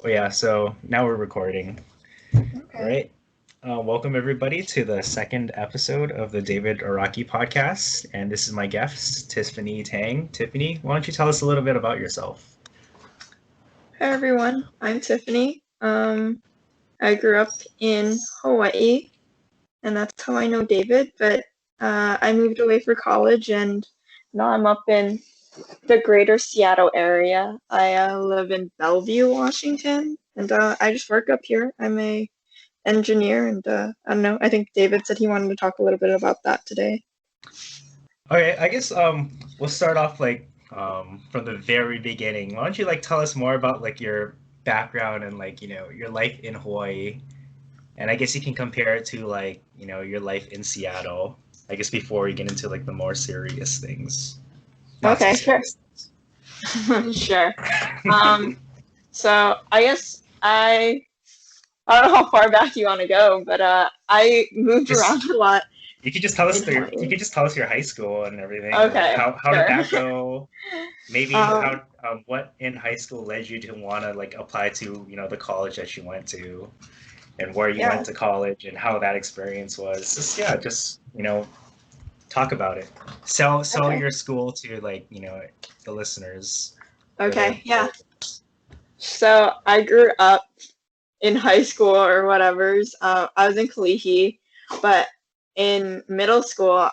Yeah, so now we're recording. All Okay. right. Welcome everybody to the second episode of the David Araki podcast, and this is my guest, Tiffany Tang. Tiffany, why don't you tell us a little bit about yourself? Hi everyone, I'm Tiffany. I grew up in Hawaii, and that's how I know David, but I moved away for college and now I'm up in the greater Seattle area. I live in Bellevue, Washington, and I just work up here. I'm a engineer, and I don't know, I think David said he wanted to talk a little bit about that today. Okay, I guess we'll start off from the very beginning. Why don't you tell us more about your background and your life in Hawaii? And I guess you can compare it to your life in Seattle. I guess before we get into the more serious things. Not too Okay, sure. serious. Sure. Um, so I guess I don't know how far back you want to go, but I moved Just around a lot you could just tell us in you Hawaii. could just tell us your high school and everything. Like Okay, how did sure. that go? Maybe Um, how what in high school led you to want to apply to the college that you went to and where you yeah, went to college and how that experience was. Just yeah, just talk about it. Sell okay, your school to the listeners for their okay, yeah. So I grew up in high school or whatever's. I was in Kalihi, but in middle school,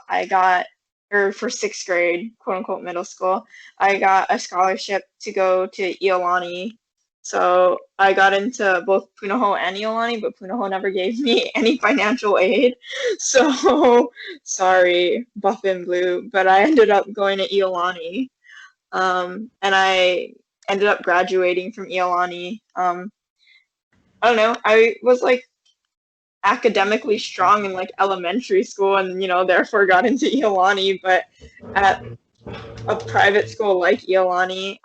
or for sixth grade, quote unquote middle school, I got a scholarship to go to Iolani. So I got into both Punahou and Iolani, but Punahou never gave me any financial aid. So sorry, Buff and Blue, but I ended up going to Iolani. And I ended up graduating from Iolani. I don't know. I was like academically strong in like elementary school and therefore got into Iolani, but at a private school like Iolani,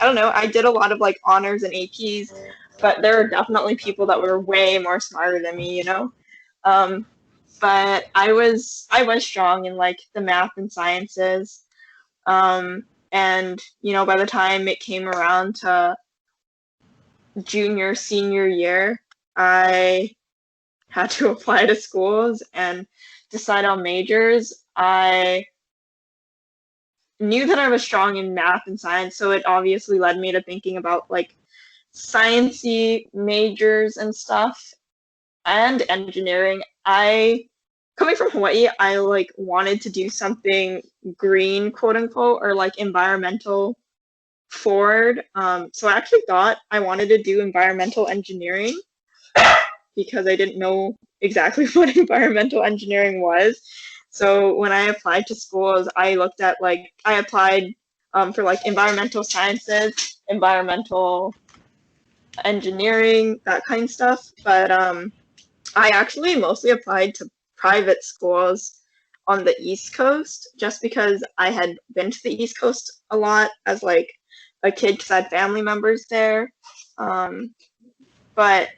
I don't know, I did a lot of like honors and APs, but there are definitely people that were way more smarter than me. Um, but I was strong in like the math and sciences. And by the time it came around to junior, senior year, I had to apply to schools and decide on majors. I knew that I was strong in math and science, so it obviously led me to thinking about like sciencey majors and stuff and engineering. I coming from Hawaii, I like wanted to do something green, quote unquote, or like environmental forward. So I actually thought I wanted to do environmental engineering because I didn't know exactly what environmental engineering was. So when I applied to schools, I looked at like I applied for like environmental sciences, environmental engineering, that kind of stuff. But I actually mostly applied to private schools on the East Coast just because I had been to the East Coast a lot as like a kid because I had family members there. But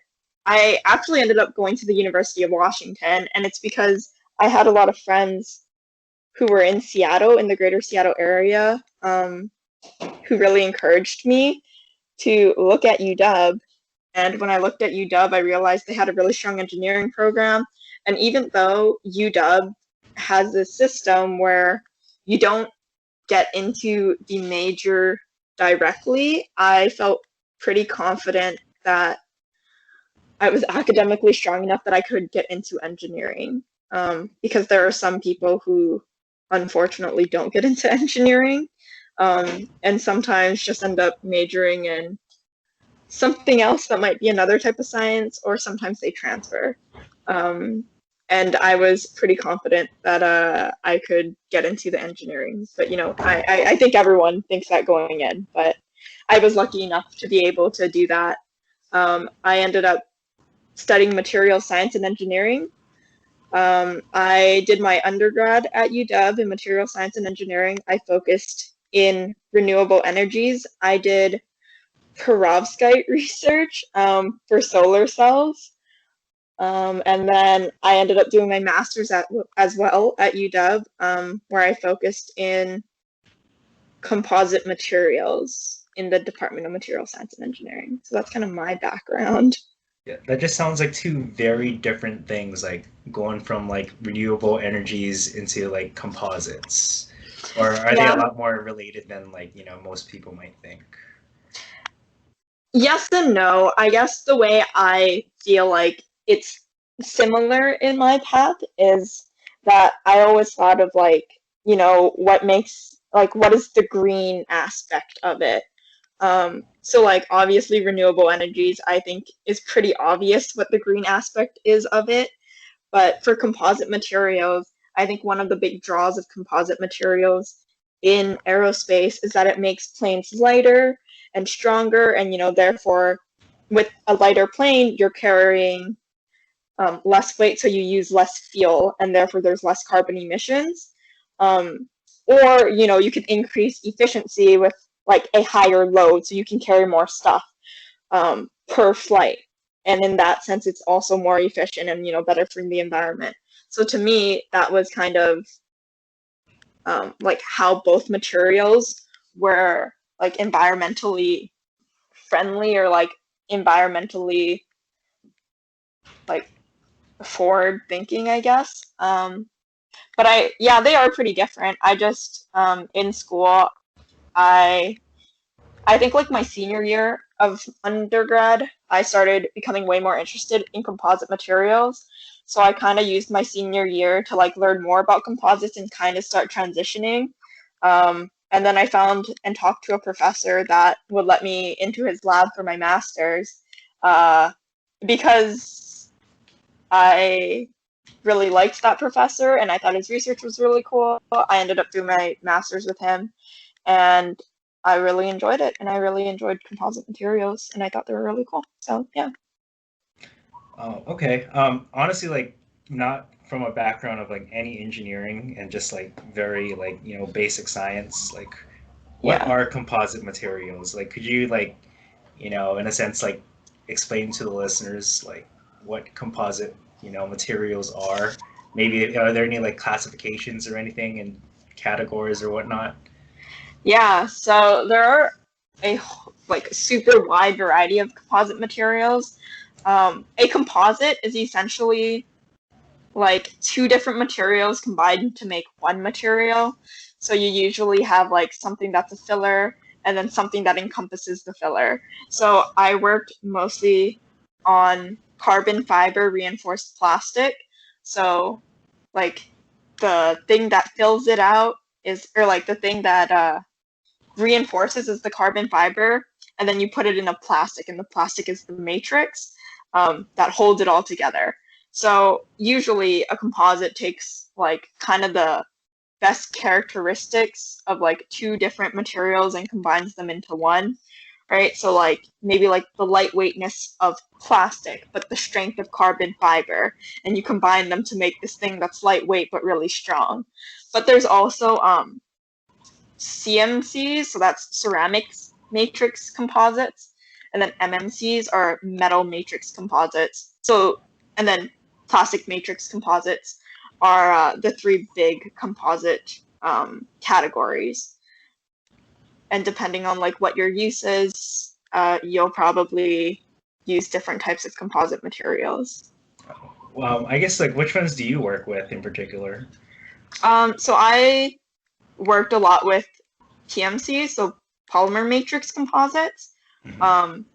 I actually ended up going to the University of Washington, and it's because I had a lot of friends who were in Seattle, in the greater Seattle area, who really encouraged me to look at UW. And when I looked at UW, I realized they had a really strong engineering program. And even though UW has this system where you don't get into the major directly, I felt pretty confident that I was academically strong enough that I could get into engineering. Because there are some people who unfortunately don't get into engineering, and sometimes just end up majoring in something else that might be another type of science, or sometimes they transfer. Um, and I was pretty confident that I could get into the engineering. But I think everyone thinks that going in, but I was lucky enough to be able to do that. I ended up studying material science and engineering. I did my undergrad at UW in material science and engineering. I focused in renewable energies. I did Perovskite research for solar cells. And then I ended up doing my master's as well at UW, where I focused in composite materials. in the Department of Material Science and Engineering. So that's kind of my background. Yeah, that just sounds like two very different things, like going from like renewable energies into like composites. Or are they a Yeah. lot more related than like, most people might think? Yes and no. I guess the way I feel like it's similar in my path is that I always thought of like, what makes like what is the green aspect of it? So like obviously renewable energies, I think is pretty obvious what the green aspect is of it. But for composite materials, I think one of the big draws of composite materials in aerospace is that it makes planes lighter and stronger, and therefore, with a lighter plane, you're carrying less weight, so you use less fuel, and therefore there's less carbon emissions. Or you can increase efficiency with like a higher load, so you can carry more stuff per flight. And in that sense, it's also more efficient and better for the environment. So to me, that was kind of like how both materials were like environmentally friendly or like environmentally like forward thinking, I guess. But they are pretty different. I just in school, I I think like my senior year of undergrad, I started becoming way more interested in composite materials. So I kind of used my senior year to like learn more about composites and kind of start transitioning. And then I found and talked to a professor that would let me into his lab for my master's because I really liked that professor and I thought his research was really cool. I ended up doing my master's with him and I really enjoyed it, and I really enjoyed composite materials, and I thought they were really cool. So yeah. Oh, okay. Honestly, like not from a background of like any engineering and just like very like, basic science, like what Yeah. are composite materials? Like could you like, in a sense like explain to the listeners like what composite, materials are? Maybe are there any like classifications or anything and categories or whatnot? Yeah, so there are a like super wide variety of composite materials. A composite is essentially like two different materials combined to make one material. So you usually have like something that's a filler and then something that encompasses the filler. So I worked mostly on carbon fiber reinforced plastic. So like the thing that fills it out is, or like the thing that reinforces is the carbon fiber, and then you put it in a plastic, and the plastic is the matrix that holds it all together. So usually a composite takes like kind of the best characteristics of like two different materials and combines them into one, right? So like maybe like the lightweightness of plastic, but the strength of carbon fiber, and you combine them to make this thing that's lightweight but really strong. But there's also CMCs, so that's ceramics matrix composites, and then MMCs are metal matrix composites. So, and then plastic matrix composites are the three big composite categories. And depending on like what your use is, you'll probably use different types of composite materials. Well, I guess like which ones do you work with in particular? So I worked a lot with TMC, so polymer matrix composites. Hmm. Um,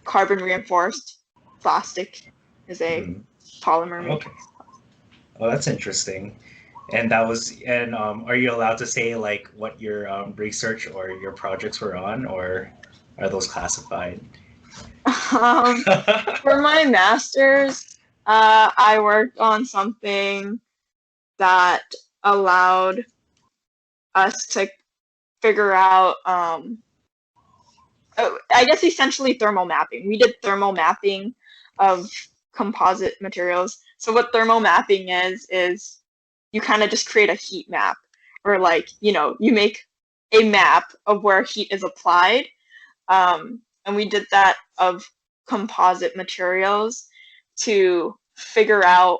Carbon reinforced plastic is a Hmm. polymer Okay. matrix. Oh, that's interesting. And are you allowed to say like what your research or your projects were on, or are those classified? Um, for my master's, I worked on something that allowed us to figure out, I guess essentially thermal mapping. We did thermal mapping of composite materials. So what thermal mapping is you kind of just create a heat map, or like, you make a map of where heat is applied. And we did that of composite materials to figure out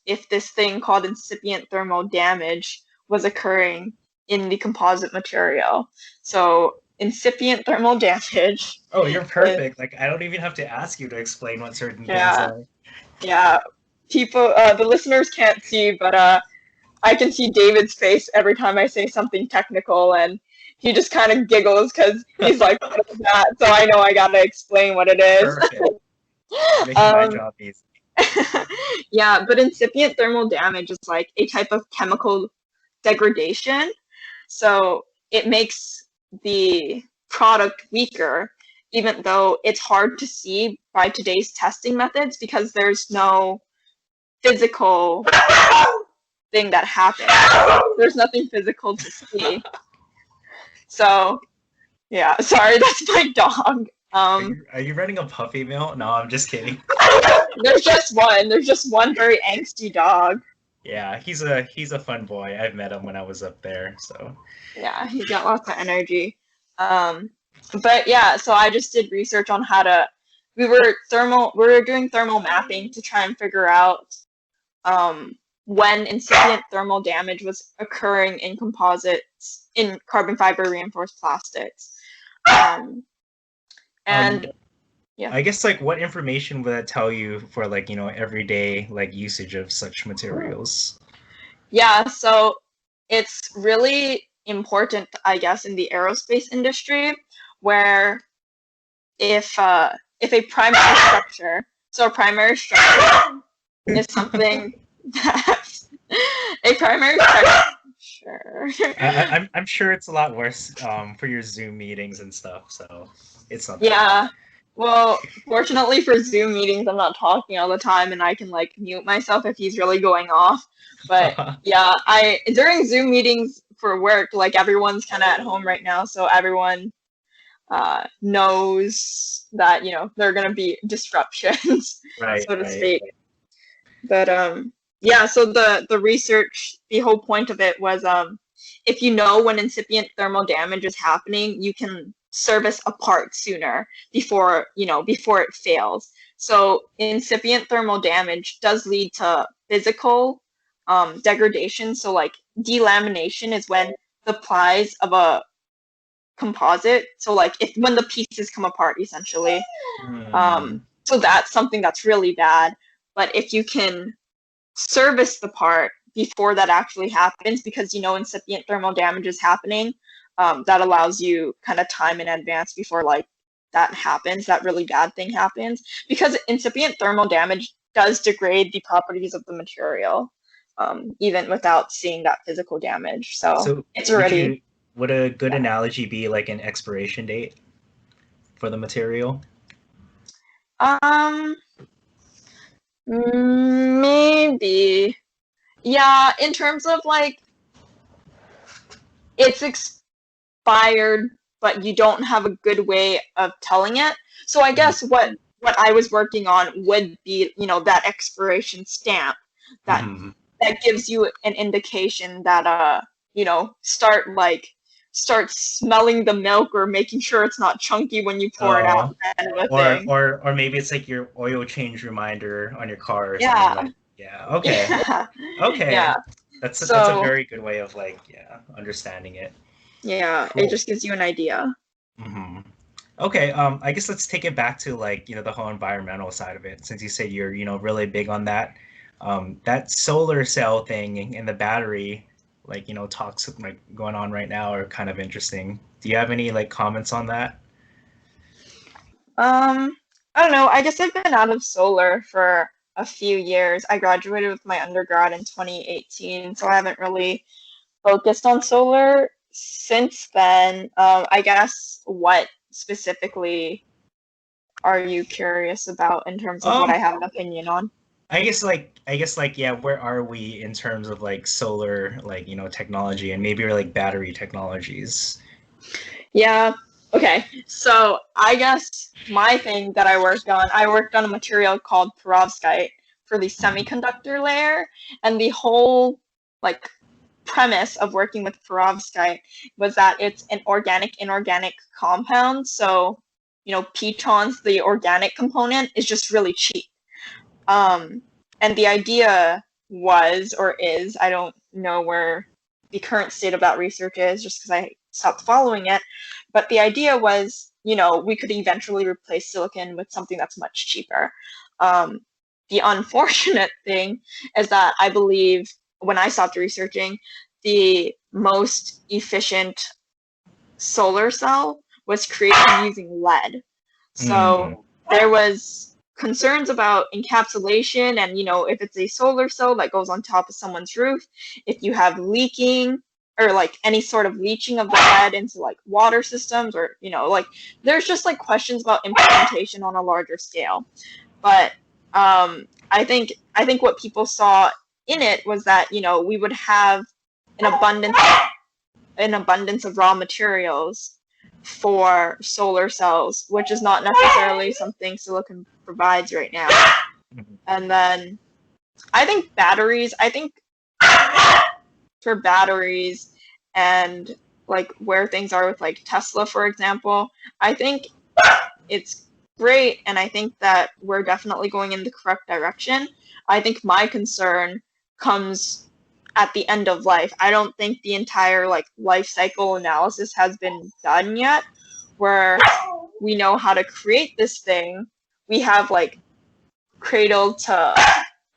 if this thing called incipient thermal damage was occurring in the composite material. So incipient thermal damage. Oh, you're perfect. Like, I don't even have to ask you to explain what certain things Yeah, are. yeah. People, the listeners can't see, but I can see David's face every time I say something technical, and he just kind of giggles because he's like, "What is that?" So I know I gotta explain what it is. Perfect. Making my um, job easy. yeah, but incipient thermal damage is like a type of chemical degradation. So it makes the product weaker, even though it's hard to see by today's testing methods because there's no physical thing that happens. There's nothing physical to see. So, yeah, sorry, that's my dog. Are you running a puppy mill? No, I'm just kidding. There's just one. There's just one very angsty dog. Yeah, he's a fun boy. I've met him when I was up there, so. Yeah, he's got lots of energy. But yeah, so I just did research on how to. We were doing thermal mapping to try and figure out when incipient thermal damage was occurring in composites, in carbon fiber reinforced plastics. And yeah. I guess like what information would that tell you for like, everyday like usage of such materials? Yeah, so it's really important, I guess, in the aerospace industry, where if a primary structure, so a primary structure is something that a primary structure. I'm sure it's a lot worse for your Zoom meetings and stuff, so it's not that Yeah. Well, fortunately for Zoom meetings, I'm not talking all the time, and I can like mute myself if he's really going off. But bad. yeah, during Zoom meetings for work, like everyone's kind of at home right now, so everyone knows that there are gonna be disruptions, Right, so to right. speak. But yeah. So the research, the whole point of it was if you know when incipient thermal damage is happening, you can service a part sooner before it fails. So incipient thermal damage does lead to physical degradation. So like delamination is when the plies of a composite. So like when the pieces come apart, essentially. Hmm. So that's something that's really bad. But if you can service the part before that actually happens, because incipient thermal damage is happening, that allows you kind of time in advance before like that happens, that really bad thing happens, because incipient thermal damage does degrade the properties of the material, even without seeing that physical damage. So So it's already. would a good Yeah. analogy be like an expiration date for the material? um Maybe. Yeah, in terms of like it's expired, but you don't have a good way of telling it. So I guess what I was working on would be, that expiration stamp that Mm-hmm. that gives you an indication that start smelling the milk or making sure it's not chunky when you pour it out, Oh, kind of a thing. or maybe it's like your oil change reminder on your car or something Yeah. like. Yeah. Okay. Yeah. Yeah. Okay. That's a So very good way of like understanding it. yeah, it Cool. just gives you an idea. Hmm. Okay, I guess let's take it back to like, the whole environmental side of it, since you said you're, really big on that. That solar cell thing and the battery, like, talks like going on right now are kind of interesting. Do you have any like comments on that? Um, I don't know. I guess I've been out of solar for a few years. I graduated with my undergrad in 2018, so I haven't really focused on solar since then. I guess what specifically are you curious about in terms of what I Um, have an opinion on? I guess like yeah, where are we in terms of like solar like, technology and maybe like battery technologies? Yeah. Okay. So I guess my thing that I worked on a material called perovskite for the semiconductor layer, and the whole like premise of working with perovskite was that it's an organic inorganic compound. So, pitons, the organic component, is just really cheap. Um, and the idea was or is, I don't know where the current state of that research is just because I stopped following it, but the idea was, we could eventually replace silicon with something that's much cheaper. The unfortunate thing is that I believe when I stopped researching, the most efficient solar cell was created using lead. So there was concerns about encapsulation and, if it's a solar cell that goes on top of someone's roof, if you have leaking or like any sort of leaching of the lead into like water systems or, like there's just like questions about implementation on a larger scale. But I think what people saw in it was that, we would have an abundance of raw materials for solar cells, which is not necessarily something silicon provides right now. And then I think for batteries and like where things are with like Tesla, for example, I think it's great, and I think that we're definitely going in the correct direction. I think my concern comes at the end of life. I don't think the entire like life cycle analysis has been done yet, where we know how to create this thing. We have like cradle to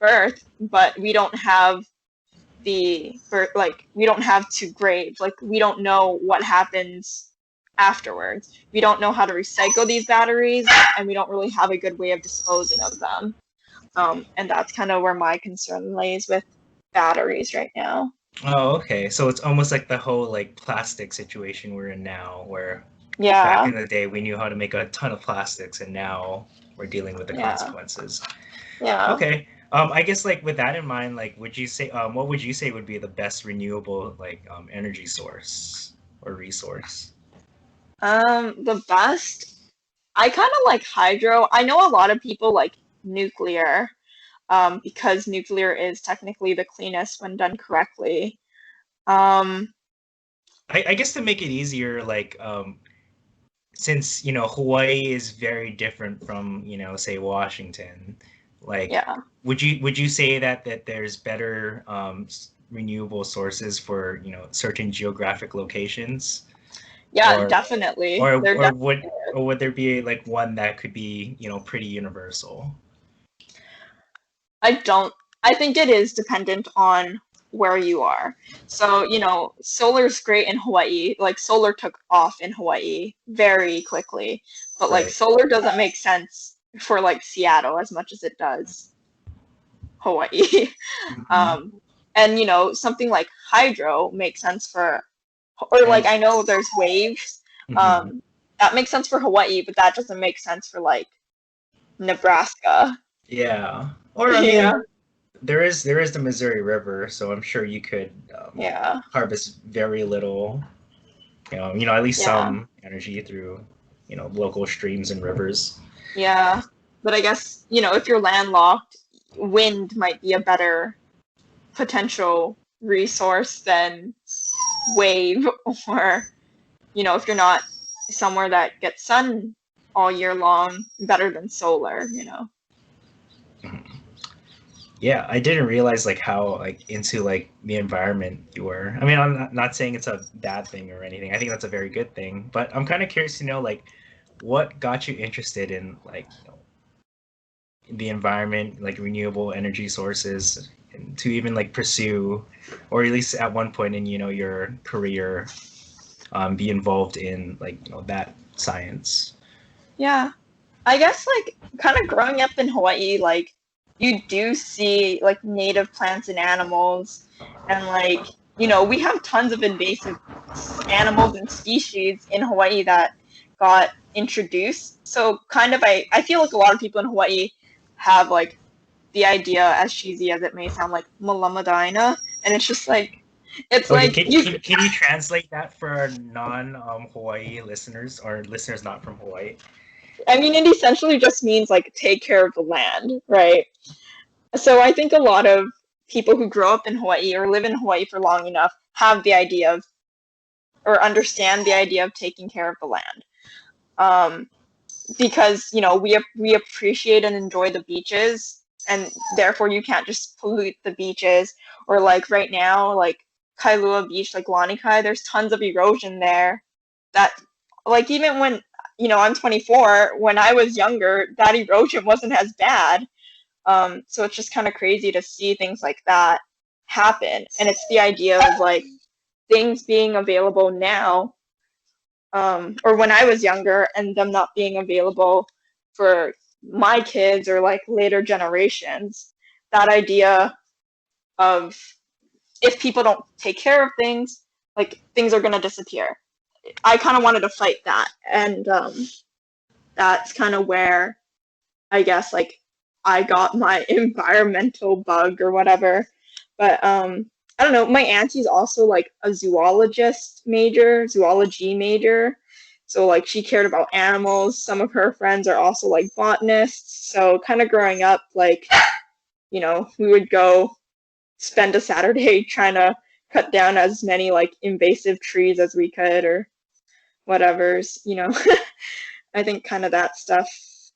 birth, but we don't have we don't have to grave. Like we don't know what happens afterwards. We don't know how to recycle these batteries, and we don't really have a good way of disposing of them. And that's kind of where my concern lays with batteries right now. Oh, okay. So it's almost like the whole like plastic situation we're in now, where Yeah. back in the day we knew how to make a ton of plastics, and now we're dealing with the consequences. Yeah. Okay. I guess like with that in mind, like would you say what would you say would be the best renewable like energy source or resource? The best, I kind of like hydro. I know a lot of people like nuclear, because nuclear is technically the cleanest when done correctly. I guess to make it easier, like since Hawaii is very different from say Washington, like would you say that there's better renewable sources for certain geographic locations? Yeah, definitely. Or would there be like one that could be pretty universal? I think it is dependent on where you are. So, solar's great in Hawaii. Like solar took off in Hawaii very quickly. But like solar doesn't make sense for like Seattle as much as it does Hawaii. And something like hydro makes sense for, or like I know there's waves. That makes sense for Hawaii, but that doesn't make sense for like Nebraska. Yeah. Or I mean, there is the Missouri River, so I'm sure you could harvest very little, at least some energy through, local streams and rivers. Yeah, but I guess, if you're landlocked, wind might be a better potential resource than wave, or, if you're not somewhere that gets sun all year long, better than solar. Yeah, I didn't realize like how like into like the environment you were. I mean, I'm not saying it's a bad thing or anything. I think that's a very good thing. But I'm kind of curious to know like what got you interested in like the environment, like renewable energy sources, and to even like pursue, or at least at one point in your career, be involved in like that science. Yeah, I guess like kind of growing up in Hawaii, like you do see like native plants and animals, and like we have tons of invasive animals and species in Hawaii that got introduced. So kind of I feel like a lot of people in Hawaii have like the idea, as cheesy as it may sound, like Malamadina, and it's just like it's Okay, like can you translate that for our non-Hawaii listeners or listeners not from Hawaii? I mean, it essentially just means like take care of the land, right? So I think a lot of people who grow up in Hawaii or live in Hawaii for long enough have the idea of, or understand the idea of taking care of the land. Because, we appreciate and enjoy the beaches, and therefore you can't just pollute the beaches. Or like right now, like Kailua Beach, like Lanikai, there's tons of erosion there that like even when, I'm 24, when I was younger, that erosion wasn't as bad. So it's just kind of crazy to see things like that happen. And it's the idea of like things being available now, or when I was younger, and them not being available for my kids or like later generations. That idea of if people don't take care of things, like things are going to disappear. I kind of wanted to fight that. And that's kind of where I guess like I got my environmental bug or whatever. But I don't know, my auntie's also like a zoology major. So like she cared about animals. Some of her friends are also like botanists. So kind of growing up, like, we would go spend a Saturday trying to cut down as many like invasive trees as we could or whatever's. I think kind of that stuff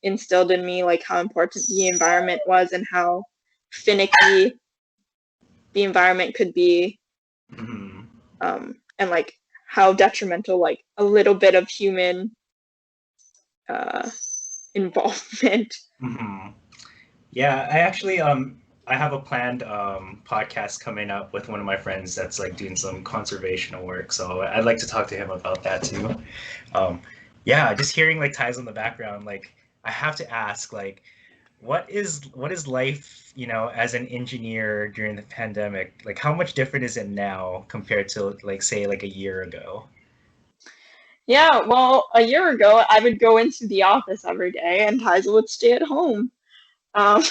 instilled in me like how important the environment was and how finicky the environment could be, and like how detrimental like a little bit of human involvement. Yeah, I actually I have a planned podcast coming up with one of my friends that's like doing some conservational work, so I'd like to talk to him about that too. Yeah, just hearing like ties in the background, like I have to ask, like, what is life, as an engineer during the pandemic? Like, how much different is it now compared to like say like a year ago? Yeah, well, a year ago I would go into the office every day and Tyza would stay at home. Um,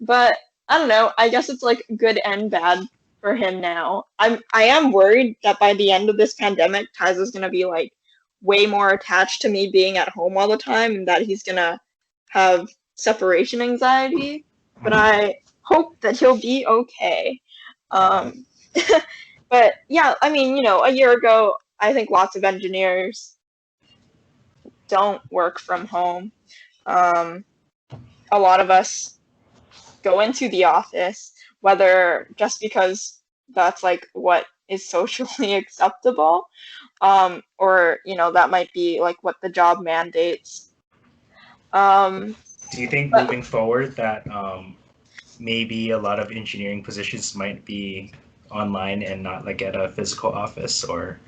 but I don't know. I guess it's like good and bad for him now. I am worried that by the end of this pandemic, Tyza's gonna be like way more attached to me being at home all the time, and that he's gonna have separation anxiety. But I hope that he'll be okay. Yeah. Um, but yeah, I mean, a year ago, I think lots of engineers don't work from home. Um, a lot of us go into the office, whether just because that's like what is socially acceptable, or that might be like what the job mandates. Um, Do you think but moving forward that maybe a lot of engineering positions might be online and not like at a physical office or?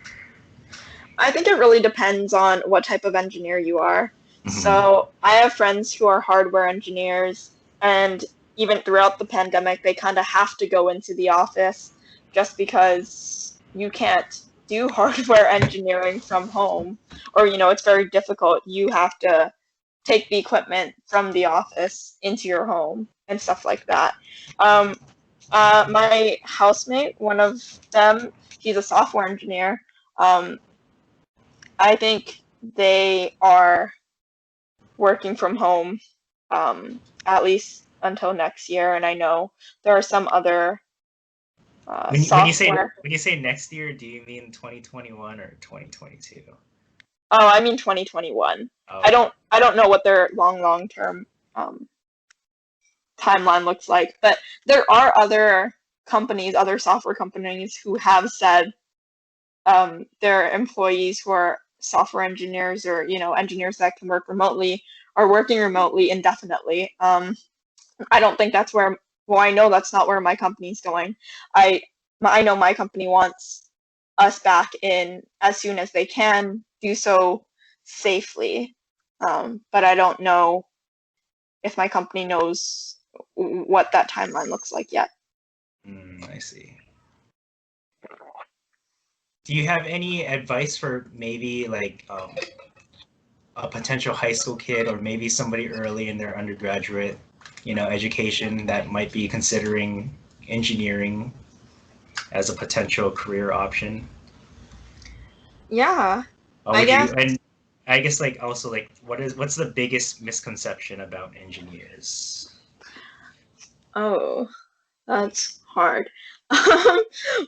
I think it really depends on what type of engineer you are. Mhm. So I have friends who are hardware engineers, and even throughout the pandemic, they kind of have to go into the office just because you can't do hardware engineering from home, or it's very difficult. You have to take the equipment from the office into your home and stuff like that. Um, my housemate, one of them, he's a software engineer. Um, I think they are working from home, at least until next year, and I know there are some other software. When you say next year, do you mean 2021 or 2022? Oh, I mean 2021. I Okay. don't I don't know what their long term um, timeline looks like, but there are other companies, other software companies who have said their employees who are software engineers or engineers that can work remotely are working remotely indefinitely. I don't think that's where. Well, I know that's not where my company's going. I I know my company wants us back in as soon as they can, do so safely. But I don't know if my company knows what that timeline looks like yet. I see. Do you have any advice for maybe like a potential high school kid or maybe somebody early in their undergraduate, education that might be considering engineering as a potential career option? Yeah, What I would you guess. and I guess like also like what's the biggest misconception about engineers? Oh, that's hard.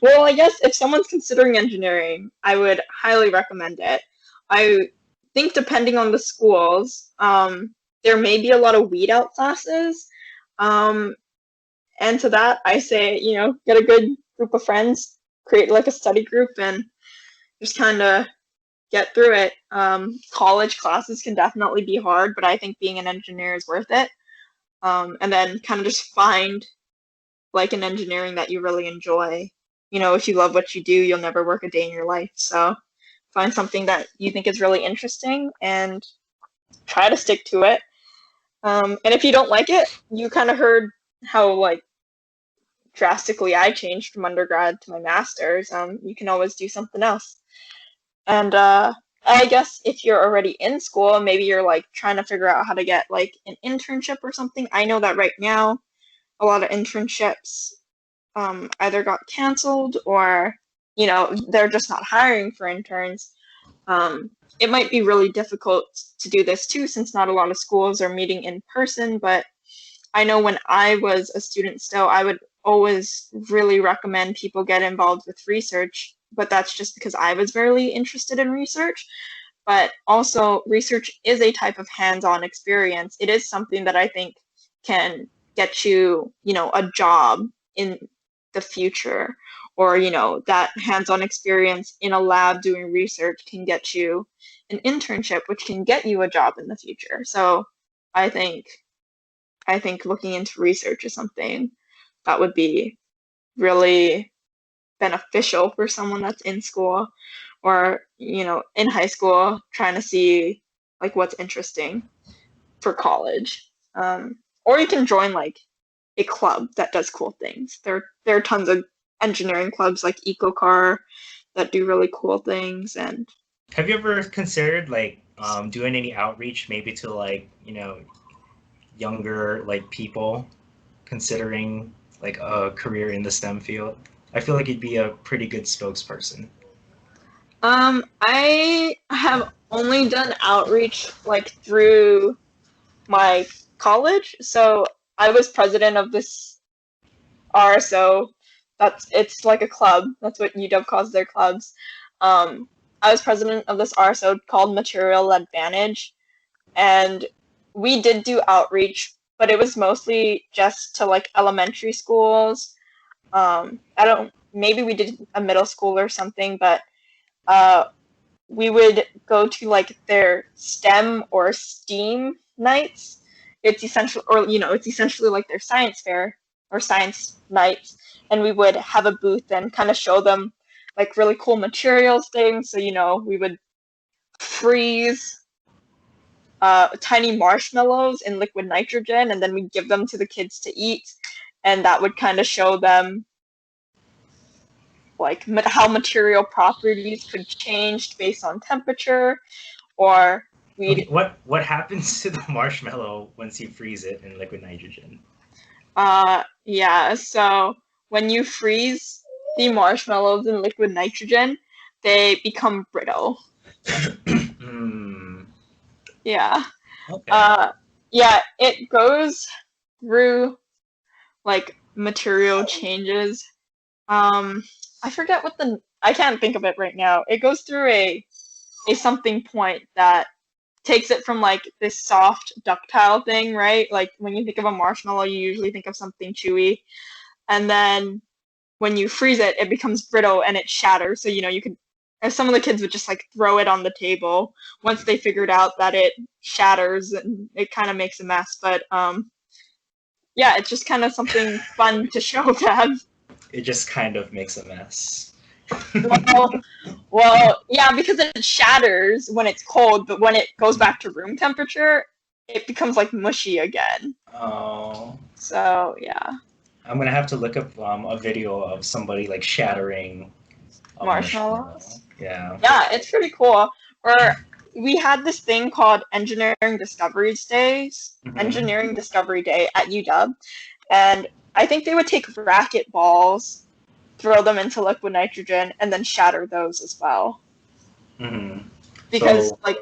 Well, I guess if someone's considering engineering, I would highly recommend it. I think depending on the schools, there may be a lot of weed out classes. Um, and to that, I say, get a good group of friends, create like a study group, and just kind of get through it. College classes can definitely be hard, but I think being an engineer is worth it. And then kind of just find like an engineering that you really enjoy. You know, if you love what you do, you'll never work a day in your life. So find something that you think is really interesting and try to stick to it. And if you don't like it, you kind of heard how like drastically I changed from undergrad to my master's. You can always do something else. And I guess if you're already in school, maybe you're like trying to figure out how to get like an internship or something. I know that right now, a lot of internships either got canceled or, you know, they're just not hiring for interns. It might be really difficult to do this too, since not a lot of schools are meeting in person. But I know when I was a student still, I would always really recommend people get involved with research. But that's just because I was very interested in research. But also, research is a type of hands-on experience. It is something that I think can get you, you know, a job in the future, or, you know, that hands-on experience in a lab doing research can get you an internship, which can get you a job in the future. So I think looking into research is something that would be really beneficial for someone that's in school or, you know, in high school trying to see like what's interesting for college. Or you can join like a club that does cool things. There are tons of engineering clubs like EcoCar that do really cool things. And Have you ever considered like doing any outreach, maybe to like younger like people considering like a career in the STEM field? I feel like you'd be a pretty good spokesperson. I have only done outreach like through my college. So I was president of this RSO. It's like a club. That's what UW calls their clubs. I was president of this RSO called Material Advantage, and we did do outreach, but it was mostly just to like elementary schools. I don't. Maybe we did a middle school or something, but uh, we would go to like their STEM or STEAM nights. It's essential, or you know, it's essentially like their science fair or science nights, and we would have a booth and kind of show them like really cool materials things. So you know, we would freeze tiny marshmallows in liquid nitrogen, and then we give them to the kids to eat, and that would kind of show them like how material properties could change based on temperature, or Okay, we'd what happens to the marshmallow once you freeze it in liquid nitrogen? yeah, so when you freeze the marshmallows in liquid nitrogen, they become brittle. Hmm. Yeah. Okay. Uh yeah, it goes through like material changes. Um I forget what I can't think of it right now. It goes through a something point that takes it from like this soft ductile thing, right? Like when you think of a marshmallow, you usually think of something chewy. And then when you freeze it, it becomes brittle and it shatters. So, you know, you could, and some of the kids would just like throw it on the table once they figured out that it shatters and it kind of makes a mess. But yeah, it's just kind of something fun to show them. It just kind of makes a mess. Well, yeah, because it shatters when it's cold, but when it goes back to room temperature, it becomes like mushy again. Oh, So yeah, I'm gonna have to look up a video of somebody like shattering a marshmallow. marshmallows. Yeah. Yeah, it's pretty cool. Or we had this thing called Hmm. Engineering Discovery Day at UW, and I think they would take racquetballs, throw them into liquid nitrogen, and then shatter those as well. Hmm. Because So like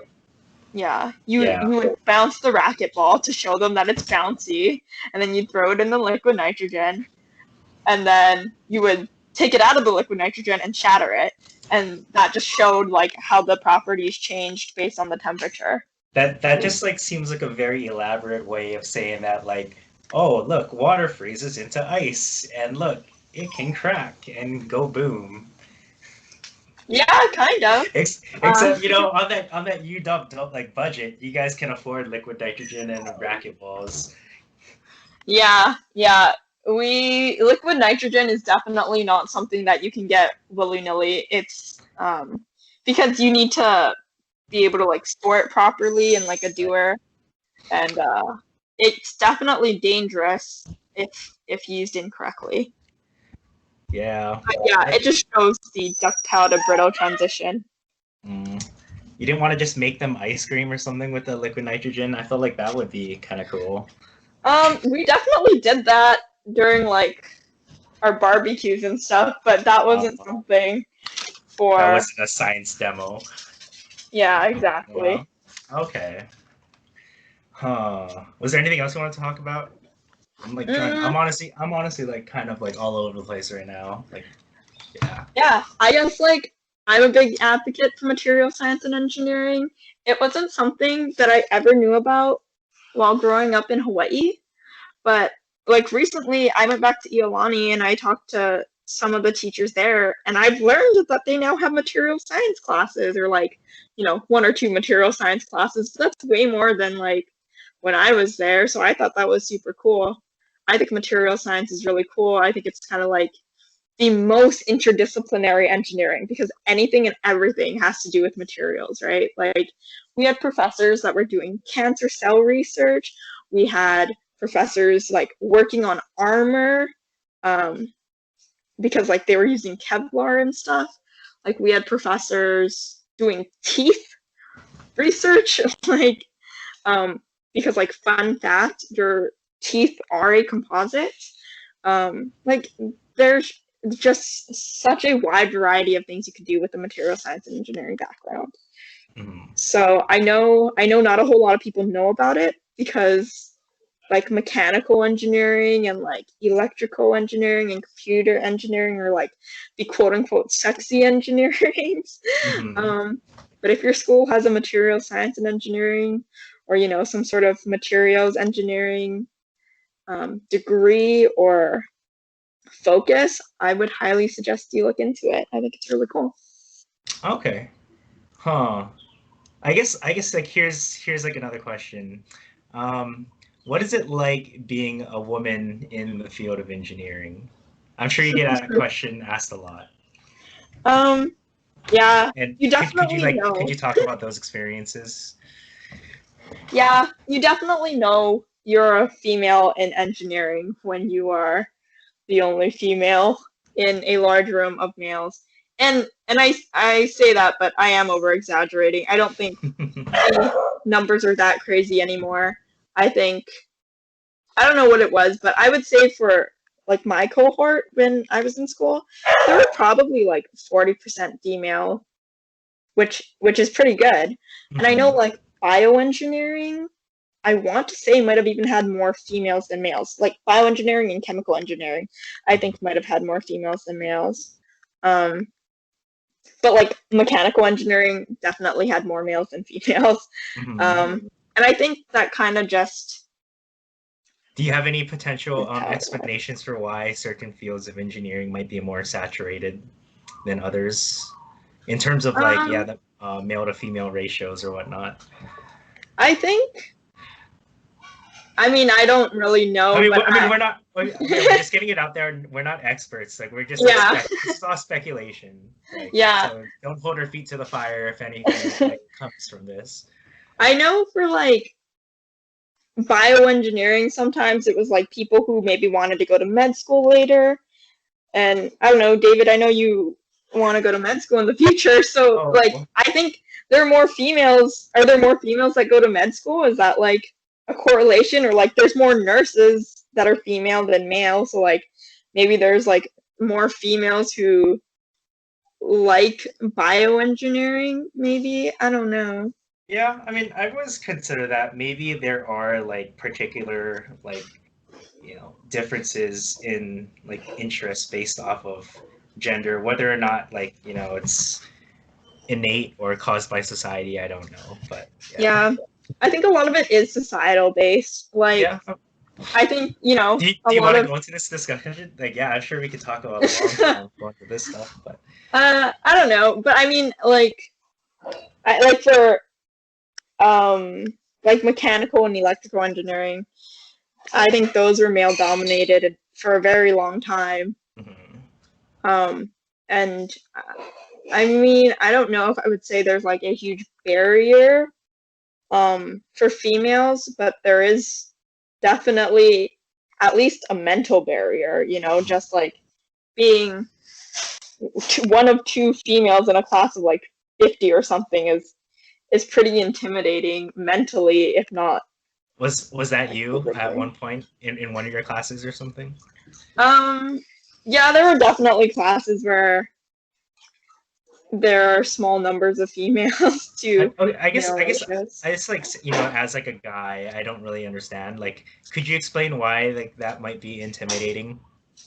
yeah, yeah, you would bounce the racquetball to show them that it's bouncy, and then you'd throw it in the liquid nitrogen, and then you would take it out of the liquid nitrogen and shatter it, and that just showed like how the properties changed based on the temperature. that just like seems like a very elaborate way of saying that like, oh look, water freezes into ice, and look, it can crack and go boom. Yeah, kind of. Except, you know, on that UW don't like budget, you guys can afford liquid nitrogen and racquetballs. Yeah, yeah. We liquid nitrogen is definitely not something that you can get willy-nilly. It's because you need to be able to like store it properly in like a Right. dewar, and it's definitely dangerous if used incorrectly. Yeah. But yeah, I, it just shows the ductile to brittle transition. mm, you didn't want to just make them ice cream or something with the liquid nitrogen? I felt like that would be kind of cool. We definitely did that during like our barbecues and stuff, but that wasn't Uh, something that for, wasn't a science demo. yeah, Yeah. exactly. Okay. Huh. Was there anything else you want to talk about? I'm like trying. Mm, I'm honestly like kind of like all over the place right now. Like, yeah. yeah, I guess like I'm a big advocate for material science and engineering. It wasn't something that I ever knew about while growing up in Hawaii, but like recently I went back to Iolani and I talked to some of the teachers there, and I've learned that they now have material science classes, or like, one or two material science classes. That's way more than like when I was there, so I thought that was super cool. I think material science is really cool. I think it's kind of like the most interdisciplinary engineering, because anything and everything has to do with materials, right? Like we had professors that were doing cancer cell research. We had professors like working on armor, because like they were using Kevlar and stuff. Like we had professors doing teeth research, like because like fun fact, your teeth are a composite. Like there's just such a wide variety of things you could do with a material science and engineering background. Mhm. So I know not a whole lot of people know about it, because like mechanical engineering and like electrical engineering and computer engineering are like the quote unquote sexy engineering. Mhm. um, but if your school has a material science and engineering, or some sort of materials engineering degree or focus, I would highly suggest you look into it. I think it's really cool. Okay. Huh. I guess like here's like another question. Um, what is it like being a woman in the field of engineering? I'm sure you get that question asked a lot. um, yeah, And you definitely could know. you talk about those experiences? Yeah, you definitely know you're a female in engineering when you are the only female in a large room of males. And I say that, but I am over exaggerating. I don't think the numbers are that crazy anymore. I think I don't know what it was, but I would say for like my cohort when I was in school, there were probably like 40% female, which is pretty good. And I know Mhm. like bioengineering, I want to say might have even had more females than males. Like bioengineering and chemical engineering, I think might have had more females than males. Um, but like mechanical engineering definitely had more males than females. Mhm. And I think that kind of just Do you have any potential is how it was. explanations for why certain fields of engineering might be more saturated than others in terms of like, yeah, Um, the male to female ratios or whatnot? I think. I mean, I don't really know, but I mean, we're not. Again, we're just getting it out there. We're not experts. Like, we're just like yeah, This is all speculation. Like, yeah. so don't hold our feet to the fire if anything like comes from this. I know for like bioengineering, sometimes it was like people who maybe wanted to go to med school later. And I don't know, David, I know you want to go to med school in the future. So, Oh, like, I think there are more females. Are there more females that go to med school? Is that like a correlation? Or like there's more nurses that are female than male? So, like, maybe there's like more females who like bioengineering, maybe? I don't know. yeah. I mean, I always consider that maybe there are like particular like differences in like interests based off of gender, whether or not like it's innate or caused by society. I don't know, but yeah. Yeah. I think a lot of it is societal based. Like, Yeah. I think, a Do you lot want to of go into this discussion? Like, yeah, I'm sure we could talk about a long time going through this stuff, but I don't know, but I mean, like, like for like mechanical and electrical engineering, I think those were male dominated for a very long time. Mhm. Um, and I mean, I don't know if I would say there's like a huge barrier for females, but there is definitely at least a mental barrier, you know, just like being one of two females in a class of like 50 or something is pretty intimidating mentally, if not Was that like you at physically. one point in one of your classes or something? Um, yeah, there were definitely classes where there are small numbers of females to I guess male I guess ratios. I just like you know as like a guy I don't really understand. Like, could you explain why like that might be intimidating?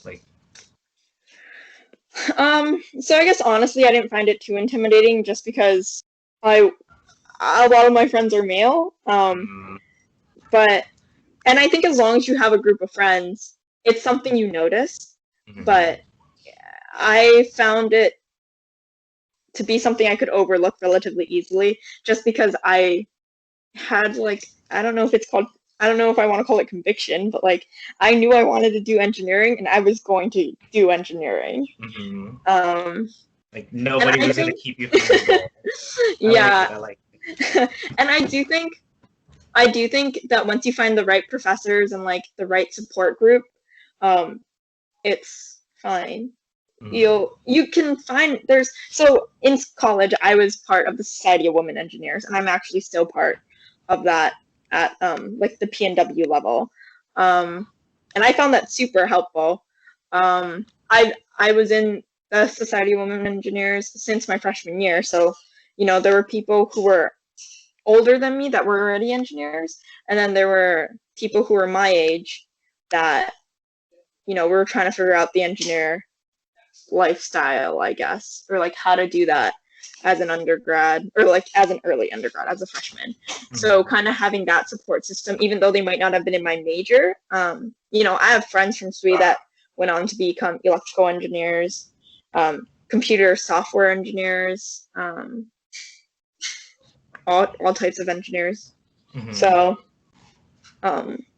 Like, So I guess honestly, I didn't find it too intimidating just because I a lot of my friends are male. mm, But and I think as long as you have a group of friends, it's something you notice. mhm. But I found it to be something I could overlook relatively easily, just because I had like I don't know if it's called I don't know if I want to call it conviction, but like I knew I wanted to do engineering and I was going to do engineering. Hmm. Um, Like and nobody I was gonna think keep you from your goal. I like yeah, it. I like and I do think that once you find the right professors and like the right support group, um, it's fine. it. Mm. You can find there's so in college I was part of the Society of Women Engineers and I'm actually still part of that at like the PNW level. Um, and I found that super helpful. I was in the Society of Women Engineers since my freshman year, so you know there were people who were older than me that were already engineers, and then there were people who were my age that you know we were trying to figure out the engineer lifestyle, I guess, or like how to do that as an undergrad or like as an early undergrad, as a freshman. So Mhm. kind of having that support system, even though they might not have been in my major. You know, I have friends from SWE that went on to become electrical engineers, computer software engineers, all types of engineers. Mhm. So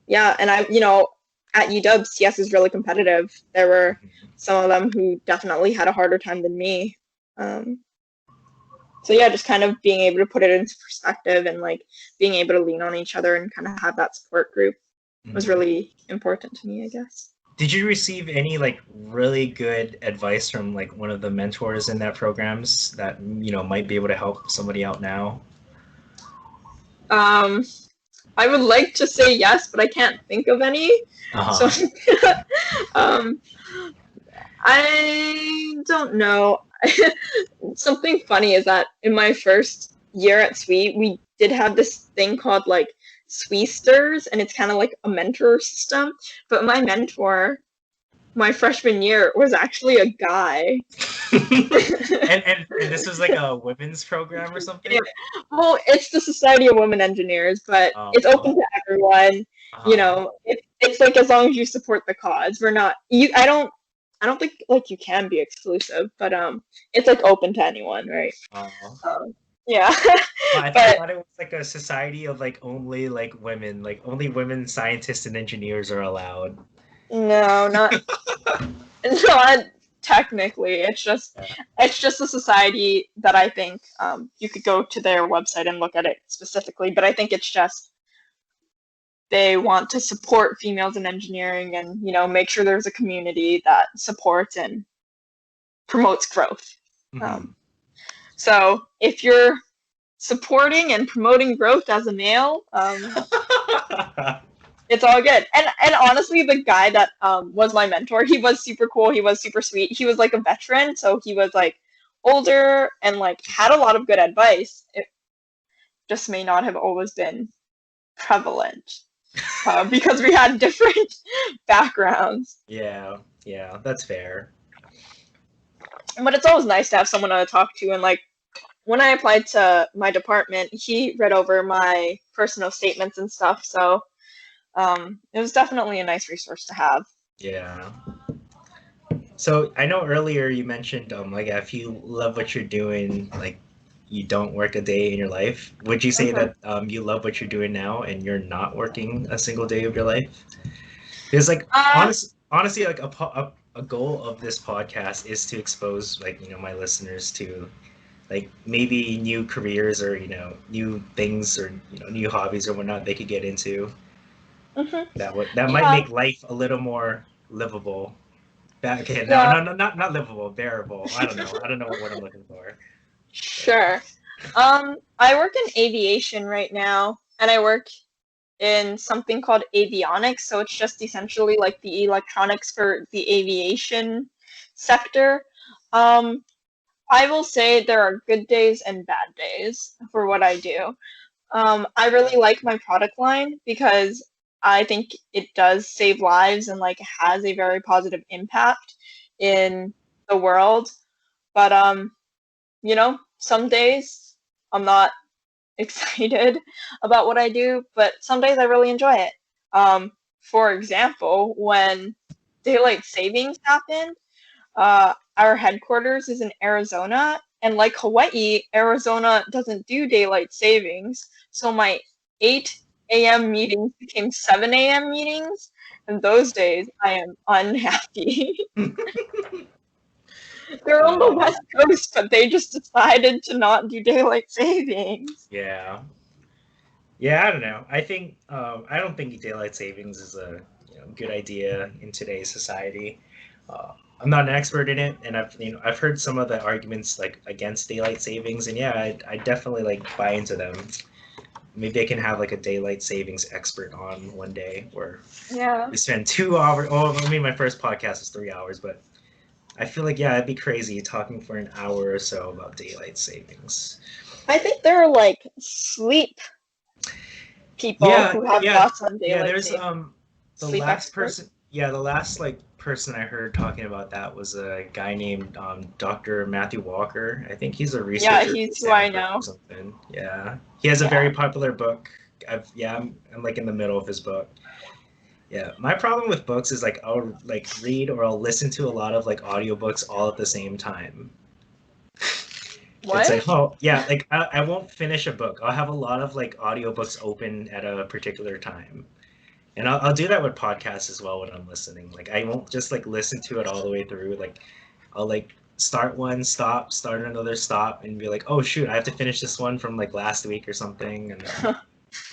yeah, and I, you know, at UW, CS is really competitive. There were Mhm. some of them who definitely had a harder time than me. Um, so yeah, just kind of being able to put it into perspective and like being able to lean on each other and kind of have that support group was Mhm. really important to me, I guess. Did you receive any like really good advice from like one of the mentors in that programs that you know might be able to help somebody out now? Um, I would like to say yes, but I can't think of any. So Uh-huh. um, I don't know. Something funny is that in my first year at SWE, we did have this thing called like SWEsters, and it's kind of like a mentor system. But my mentor, my freshman year, was actually a guy. And this was like a women's program or Yeah. something? Well, it's the Society of Women Engineers, but it's open Uh-huh. to everyone. You Uh-huh. know, it's like as long as you support the cause. We're not you. I don't think like you can be exclusive, but it's like open to anyone, right? Uh-huh. Yeah, Oh, I but thought it was like a society of like only like women, like only women scientists and engineers are allowed. no, not not technically. Yeah. It's just a society that I think you could go to their website and look at it specifically. But I think it's just they want to support females in engineering and you know make sure there's a community that supports and promotes growth. Um, Mhm. so if you're supporting and promoting growth as a male, it's all good. And honestly, the guy that was my mentor, he was super cool. He was super sweet. He was like a veteran, so he was like older and like had a lot of good advice. It just may not have always been prevalent because we had different backgrounds. Yeah, yeah, that's fair. But it's always nice to have someone to talk to. And like when I applied to my department, he read over my personal statements and stuff. So it was definitely a nice resource to have. Yeah. So I know earlier you mentioned like if you love what you're doing, like you don't work a day in your life. Would you say Mhm. that you love what you're doing now and you're not working a single day of your life? Because like Uh, honestly, like a goal of this podcast is to expose like my listeners to like maybe new careers or new things or new hobbies or whatnot they could get into mhm. that might Yeah, make life a little more livable. Okay, no, yeah, no, no, not livable, bearable. I don't know what I'm looking for. But sure. I work in aviation right now, and I work in something called avionics. So it's just essentially like the electronics for the aviation sector. Um, I will say there are good days and bad days for what I do. I really like my product line because I think it does save lives and like has a very positive impact in the world. But some days I'm not excited about what I do, but some days I really enjoy it. For example, when daylight savings happened, our headquarters is in Arizona, and like Hawaii, Arizona doesn't do daylight savings. So my 8 a.m. meetings became 7 a.m. meetings, and those days I am unhappy. They're on the uh, West Coast, but they just decided to not do daylight savings. yeah, yeah. I don't know. I don't think daylight savings is a good idea in today's society. I'm not an expert in it, and I've heard some of the arguments like against daylight savings, and yeah, I definitely like buy into them. Maybe I can have like a daylight savings expert on one day where Yeah. we spend 2 hours. Oh, I mean, my first podcast was 3 hours, but I feel like yeah, it'd be crazy talking for an hour or so about daylight savings. I think there are like sleep people Yeah, who have yeah, thoughts on yeah. daylight There's saving. the Sleep last expert. person. Yeah, the last like person I heard talking about that was a guy named Dr. Matthew Walker. I think he's a Yeah, researcher from he's who I Stanford or know. something. Yeah, he has a Yeah. very popular book. I'm like in the middle of his book. Yeah, my problem with books is like I'll like read or I'll listen to a lot of like audiobooks all at the same time. It's What? like, oh, yeah, like I won't finish a book. I'll have a lot of like audiobooks open at a particular time. And I'll do that with podcasts as well when I'm listening. Like I won't just like listen to it all the way through. Like I'll like start one, stop, start another, stop, and be like, oh shoot, I have to finish this one from like last week or something. And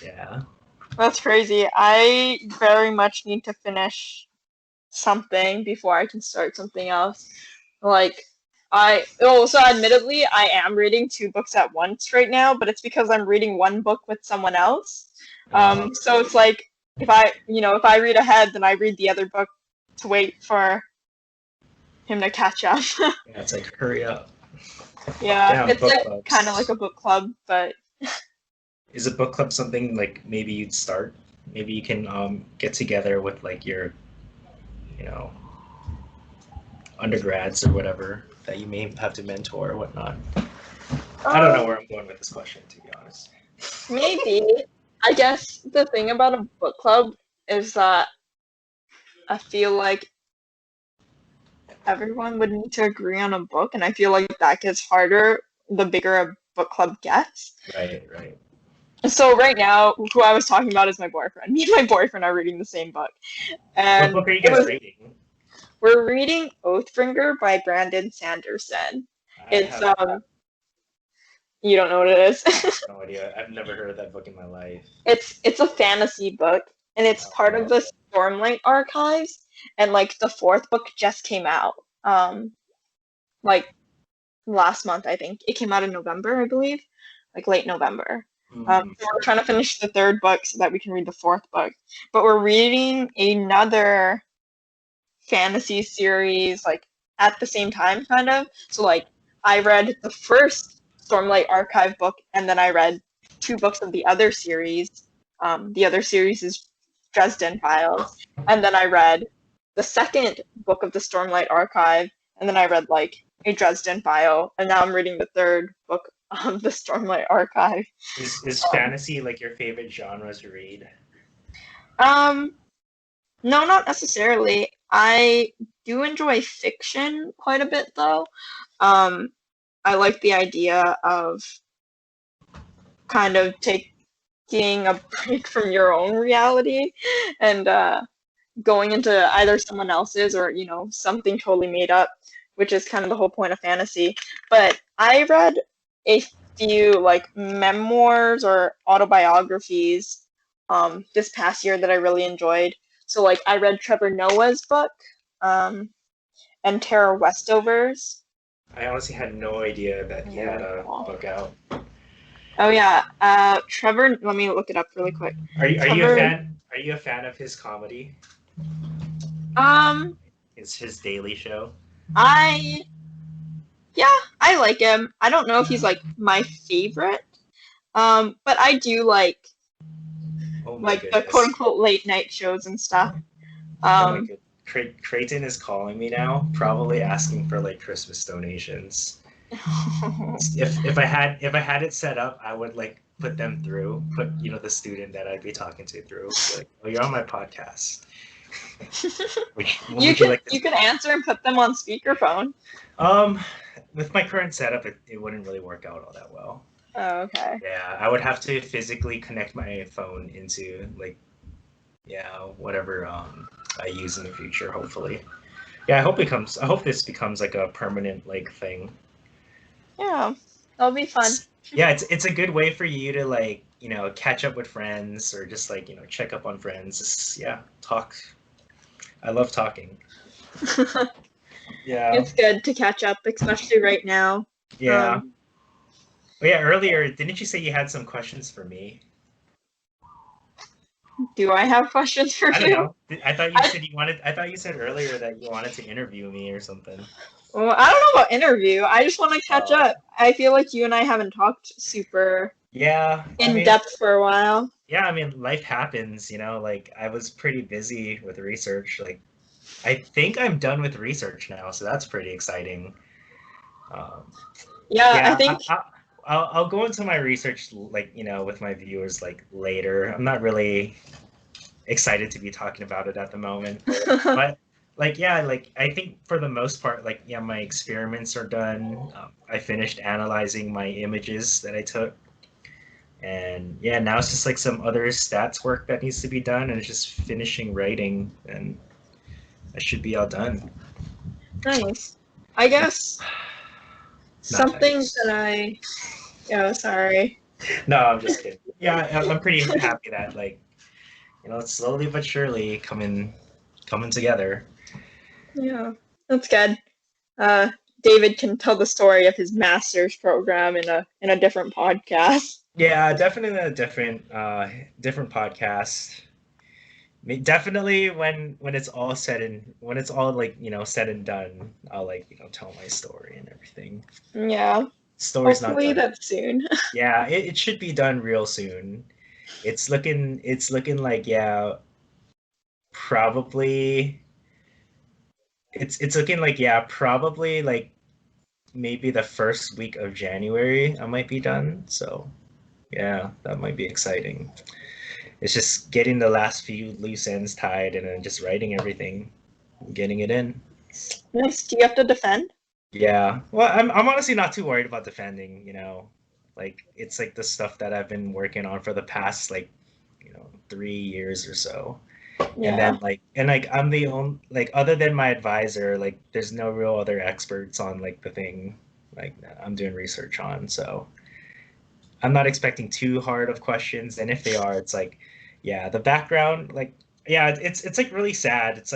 yeah. That's crazy. I very much need to finish something before I can start something else. Like, so admittedly, I am reading two books at once right now, but it's because I'm reading one book with someone else. Uh, So it's like if I read ahead, then I read the other book to wait for him to catch up. yeah, it's like hurry up. Yeah, Damn, it's book like kind of like clubs. a book club, but Is a book club something like maybe you'd start? Maybe you can get together with like your, you know, undergrads or whatever that you may have to mentor or whatnot. I don't know um, where I'm going with this question, to be honest. maybe. I guess the thing about a book club is that I feel like everyone would need to agree on a book, and I feel like that gets harder the bigger a book club gets. Right, right. So right now, who I was talking about is my boyfriend. Me and my boyfriend are reading the same book, What and book are you guys reading? we're reading Oathbringer by Brandon Sanderson. I It's have you don't know what it is. no idea. I've never heard of that book in my life. It's a fantasy book, and it's part Okay. of the Stormlight archives, and like the fourth book just came out. Like last month, I think. It came out in November, I believe, like late November. Mm, So we're trying to finish the third book so that we can read the fourth book. But we're reading another fantasy series like at the same time, kind of. So like I read the first Stormlight Archive book, and then I read two books of the other series. The other series is Dresden Files, and then I read the second book of the Stormlight Archive, and then I read like a Dresden File, and now I'm reading the third book of the Stormlight Archive. is Um, fantasy like your favorite genre to read? um, no, not necessarily. I do enjoy fiction quite a bit, though. I like the idea of kind of taking a break from your own reality and going into either someone else's or, something totally made up, which is kind of the whole point of fantasy. But I read a few like memoirs or autobiographies this past year that I really enjoyed. So like I read Trevor Noah's book and Tara Westover's. I honestly had no idea that he had a book out. Oh yeah, Trevor. Let me look it up really quick. Are you a fan? Are you a fan of his comedy? It's his daily show. I like him. I don't know if he's like my favorite, but I do like the quote unquote late night shows and stuff. Oh my goodness. Creighton is calling me now, probably asking for like Christmas donations. If I had it set up, I would like put them through, the student that I'd be talking to through. Like, oh, you're on my podcast. You can answer and put them on speakerphone. With my current setup, it wouldn't really work out all that well. Oh, okay. Yeah, I would have to physically connect my phone into whatever I use in the future, hopefully. Yeah, I hope this becomes like a permanent like thing. Yeah, that'll be fun. Yeah, it's a good way for you to like, catch up with friends or just like, check up on friends. Just, talk. I love talking. Yeah. It's good to catch up, especially right now. Yeah. Earlier, didn't you say you had some questions for me? Do I have questions for you? I don't know. I thought you said earlier that you wanted to interview me or something. Well, I don't know about interview. I just want to catch up. I feel like you and I haven't talked super in depth for a while. Yeah, I mean, life happens, like I was pretty busy with research. Like, I think I'm done with research now, so that's pretty exciting. I think I'll go into my research, like, with my viewers, like, later. I'm not really excited to be talking about it at the moment. But, I think for the most part, my experiments are done. I finished analyzing my images that I took. And, now it's just, like, some other stats work that needs to be done, and it's just finishing writing, and I should be all done. Nice. I guess... Something that sorry. No, I'm just kidding. Yeah, I'm pretty happy that it's slowly but surely coming together. Yeah, that's good. David can tell the story of his master's program in a different podcast. Yeah, definitely a different podcast. I mean, definitely when it's all said and said and done, I'll tell my story and everything. Yeah. Story's hopefully not done. That's soon. Yeah, it should be done real soon. It's looking like probably it's looking like probably like maybe the first week of January I might be done. So yeah, that might be exciting. It's just getting the last few loose ends tied and then just writing everything, getting it in. Nice. Do you have to defend? Yeah. Well, I'm honestly not too worried about defending, it's like the stuff that I've been working on for the past 3 years or so. Yeah. And then I'm the only other than my advisor, there's no real other experts on the thing that I'm doing research on. So I'm not expecting too hard of questions, and if they are, it's the background, it's really sad. It's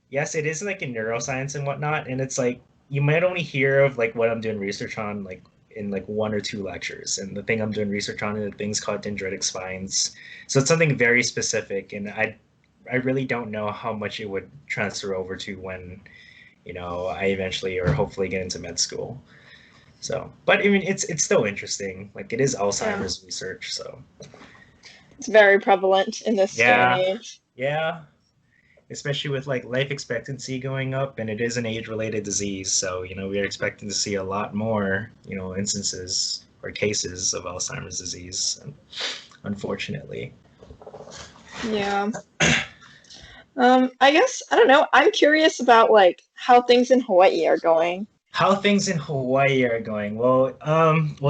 yes, it is in neuroscience and whatnot, and it's you might only hear of what I'm doing research on in 1 or 2 lectures, and the thing I'm doing research on is things called dendritic spines. So it's something very specific, and I really don't know how much it would transfer over to when I eventually or hopefully get into med school. So, but I mean, it's still interesting. It is Alzheimer's research, so it's very prevalent in this day and age. Yeah, especially with life expectancy going up, and it is an age-related disease. So we are expecting to see a lot more instances or cases of Alzheimer's disease, unfortunately. Yeah. I guess I don't know. I'm curious about like how things in Hawaii are going. How things in Hawaii are going? Well,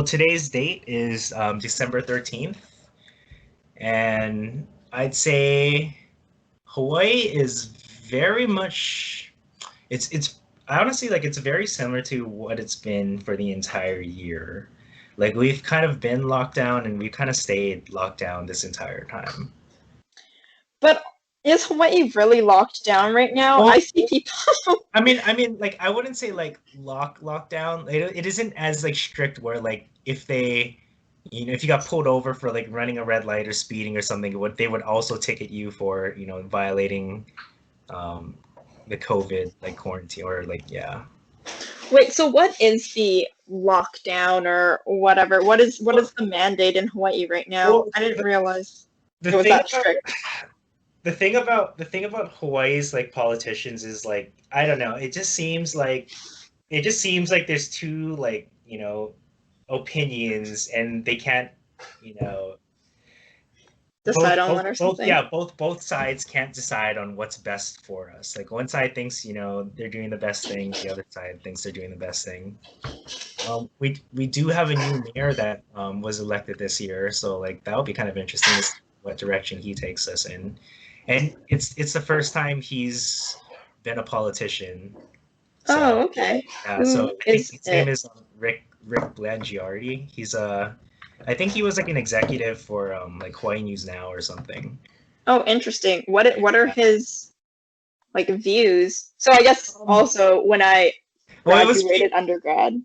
today's date is December 13th, and I'd say Hawaii is very much it's I honestly like it's very similar to what it's been for the entire year. Like we've kind of been locked down and we kind of stayed locked down this entire time. But is Hawaii really locked down right now? I Well, see people. like I wouldn't say like lockdown. It isn't as like strict where like if they, if you got pulled over for like running a red light or speeding or something, what they would also ticket you for, violating um the COVID like quarantine or like yeah. Wait, so what is the lockdown or whatever? What is Well, the mandate in Hawaii right now? well, I didn't realize the it was thing that about strict. the thing about Hawaii's like politicians is like I don't know. It just seems like there's two like opinions and they can't you know Decide on one or something. both sides can't decide on what's best for us. Like one side thinks they're doing the best thing, the other side thinks they're doing the best thing. We do have a new mayor that was elected this year, so like that'll be kind of interesting to see what direction he takes us in. And it's the first time he's been a politician. So Oh, okay. yeah, Who so I think is his name it? is Rick Blangiardi. I think he was like an executive for like Hawaii News Now or something. Oh, interesting. What are Yeah. his like views? So I guess Um, also when I well, it was graduated undergrad.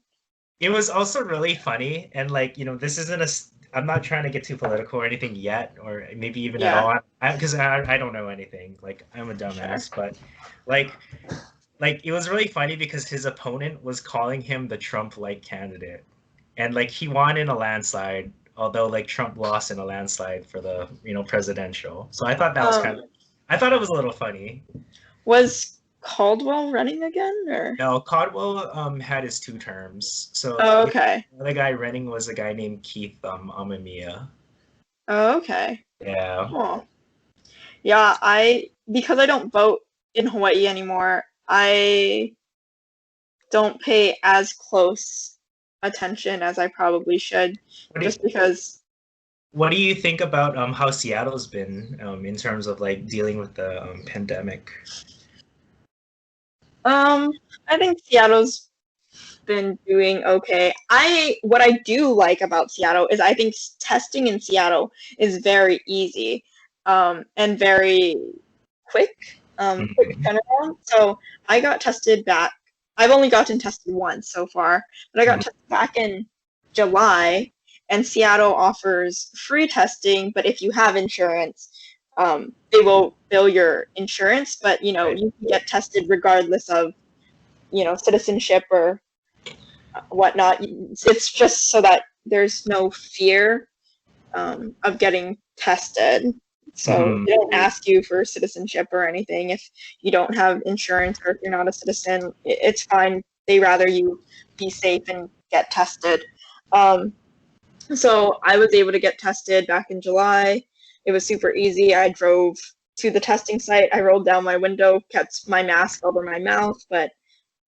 it was also really funny, and like this isn't I'm not trying to get too political or anything yet, or maybe even at Yeah, all. Because I don't know anything. Like I'm a sure. dumbass, but like it was really funny because his opponent was calling him the Trump-like candidate, and like he won in a landslide, although like Trump lost in a landslide for the presidential. So I thought that was Um, I thought it was a little funny. was Caldwell running again or? No, Caldwell had his two terms. So Oh, the okay. other guy running was a guy named Keith Amamiya. Oh, okay. Yeah. Oh. Yeah, because I don't vote in Hawaii anymore, I don't pay as close attention as I probably should, What do you, just because what do you think about how Seattle's been in terms of like dealing with the pandemic? um I think Seattle's been doing okay. What I do like about Seattle is I think testing in Seattle is very easy, and very quick, quick Mhm. turnaround. So I got tested back. I've only gotten tested once so far, but I got Mhm. tested back in July, and Seattle offers free testing, but if you have insurance, they will bill your insurance, but Right. you can get tested regardless of citizenship or whatnot. It's just so that there's no fear, of getting tested. So Mhm. they don't ask you for citizenship or anything if you don't have insurance or if you're not a citizen. It's fine. They rather you be safe and get tested. Um, so I was able to get tested back in July. It was super easy. I drove to the testing site. I rolled down my window, kept my mask over my mouth, but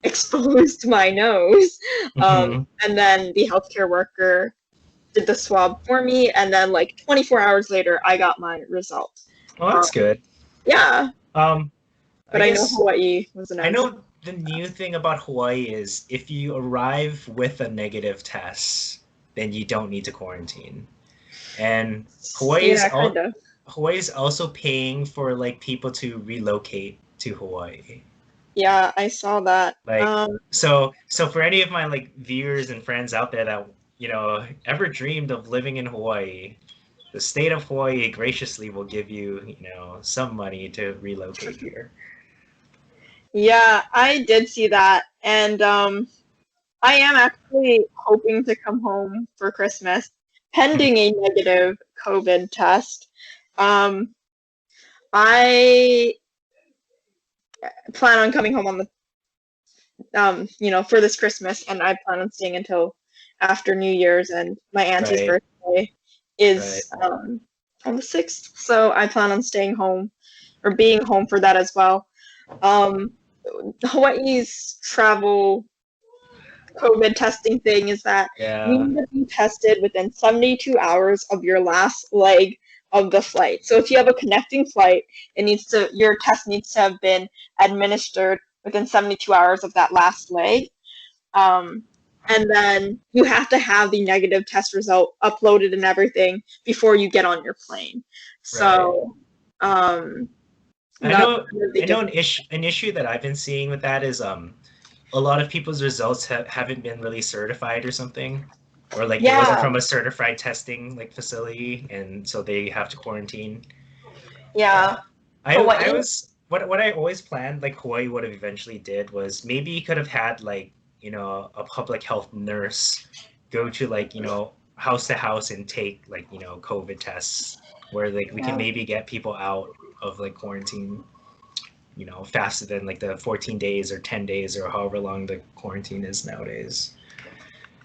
exposed my nose. Mhm. And then the healthcare worker did the swab for me, and then like 24 hours later, I got my result. Well, Um, that's good. yeah, Um, I but I know guess Hawaii was a I no. know the new thing about Hawaii is if you arrive with a negative test, then you don't need to quarantine. And Hawaii's Yeah, al kind of. Hawaii's also paying for like people to relocate to Hawaii. Yeah, I saw that. Like so for any of my like viewers and friends out there that, ever dreamed of living in Hawaii, the state of Hawaii graciously will give you, some money to relocate here. Yeah, I did see that, and I am actually hoping to come home for Christmas, pending a negative COVID test. Um, I plan on coming home on the for this Christmas, and I plan on staying until after New Year's, and my auntie's Right, birthday right. is on the 6th, so I plan on staying home. or being home for that as well. Hawaii's travel COVID testing thing is that you Yeah. need to be tested within 72 hours of your last leg of the flight. So if you have a connecting flight, your test needs to have been administered within 72 hours of that last leg. And then you have to have the negative test result uploaded and everything before you get on your plane. Right. So that's I really know difficult. an issue that I've been seeing with that is a lot of people's results haven't been really certified or something, or like it wasn't Yeah, from a certified testing like facility, and so they have to quarantine. yeah. Yeah. I Hawaii. was what I always planned like Hawaii would have eventually did was maybe you could have had like, a public health nurse go to like, house to house and take like, COVID tests where like we can Yeah. maybe get people out of like quarantine, faster than like the 14 days or 10 days or however long the quarantine is nowadays.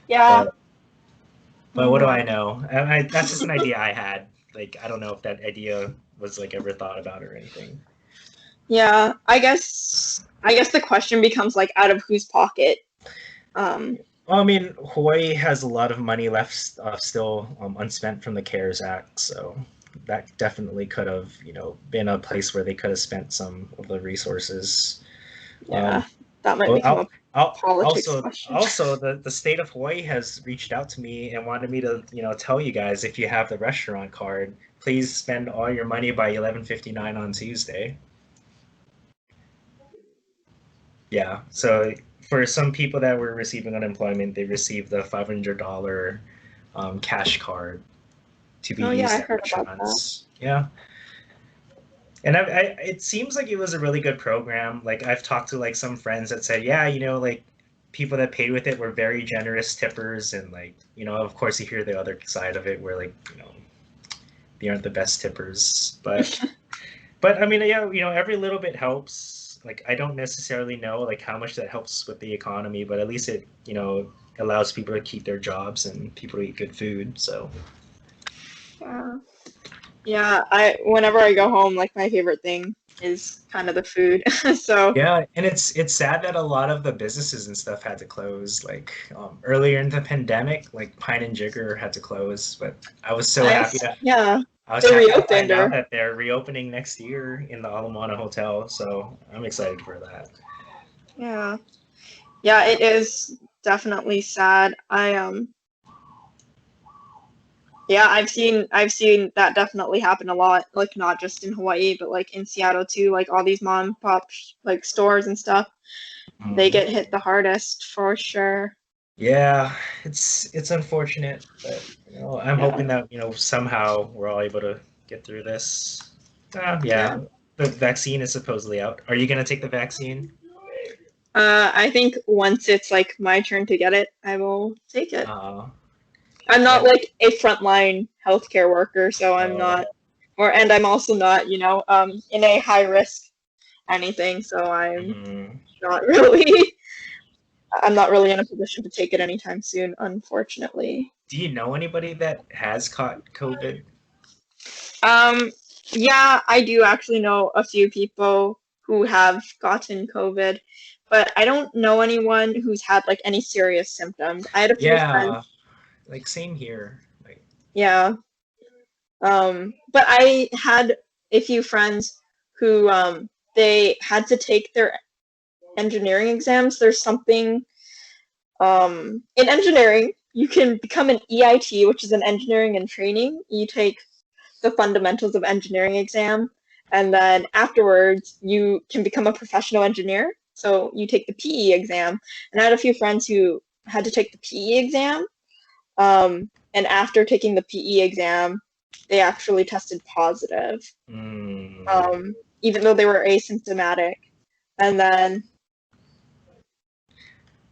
Yeah. But what do Mhm. I know? That's just an idea I had. Like I don't know if that idea was like ever thought about or anything. Yeah. I guess the question becomes like out of whose pocket. Um, Well, I mean, Hawaii has a lot of money left still unspent from the CARES Act, so that definitely could have, been a place where they could have spent some of the resources. yeah, Um, that might well, become a politics also, question. the state of Hawaii has reached out to me and wanted me to, tell you guys if you have the restaurant card, please spend all your money by 11:59 on Tuesday. Yeah, so for some people that were receiving unemployment, they received the $500 cash card to be Oh yeah, I used at heard about that. restaurants. Yeah, and it seems like it was a really good program. Like I've talked to like some friends that said, yeah, like people that paid with it were very generous tippers, and like of course you hear the other side of it where like they aren't the best tippers, but I mean, yeah, every little bit helps. Like I don't necessarily know like how much that helps with the economy, but at least it allows people to keep their jobs and people to eat good food. So Yeah. Yeah, I whenever I go home, like my favorite thing is kind of the food. So yeah, and it's sad that a lot of the businesses and stuff had to close. Like earlier in the pandemic, like Pine and Jigger had to close, but I was so happy to yeah, I was they happy to reopened find out or that they're reopening next year in the Alamana Hotel. So I'm excited for that. yeah. Yeah, it is definitely sad. Yeah, I've seen that definitely happen a lot, like not just in Hawaii, but like in Seattle too, like all these mom and pop like stores and stuff, they Mm. get hit the hardest for sure. Yeah, it's unfortunate, but I'm Yeah. hoping that somehow we're all able to get through this. Yeah. Yeah, the vaccine is supposedly out. Are you gonna take the vaccine? I think once it's like my turn to get it, I will take it. Uh, I'm not yeah. like a frontline healthcare worker, so I'm Uh, not, and I'm also not, in a high risk anything, so mhm. not really, I'm not really in a position to take it anytime soon, unfortunately. Do you know anybody that has caught COVID? Um, yeah, I do actually know a few people who have gotten COVID, but I don't know anyone who's had like any serious symptoms. I had a few Yeah, friends, like same here. Like, yeah, but I had a few friends who they had to take their engineering exams. There's something in engineering you can become an EIT, which is an engineering and training. You take the fundamentals of engineering exam, and then afterwards you can become a professional engineer. So you take the PE exam, and I had a few friends who had to take the PE exam, and after taking the PE exam, they actually tested positive, mm, um, even though they were asymptomatic, and then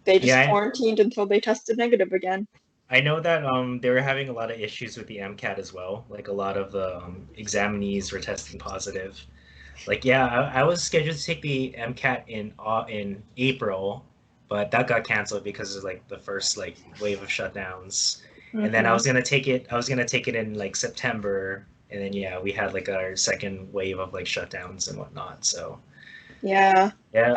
they just yeah, quarantined until they tested negative again. I know that they were having a lot of issues with the Mcat as well. Like a lot of the examinees were testing positive. Like yeah, I was scheduled to take the Mcat in April, but that got canceled because of like the first like wave of shutdowns. And then Hmm. I was gonna take it in like September, And then yeah, we had like our second wave of like shutdowns and whatnot. So Yeah. yeah,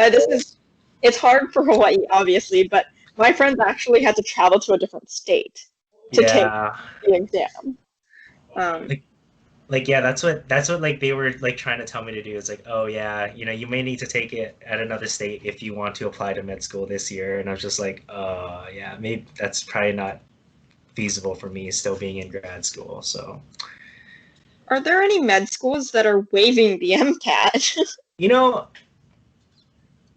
It's hard for Hawaii, obviously, but my friends actually had to travel to a different state to take yeah. the exam. Um, Like yeah, that's what like they were like trying to tell me to do. It's like, oh yeah, you may need to take it at another state if you want to apply to med school this year. And I was just like, yeah, maybe that's probably not feasible for me still being in grad school. So are there any med schools that are waiving the MCAT? you know,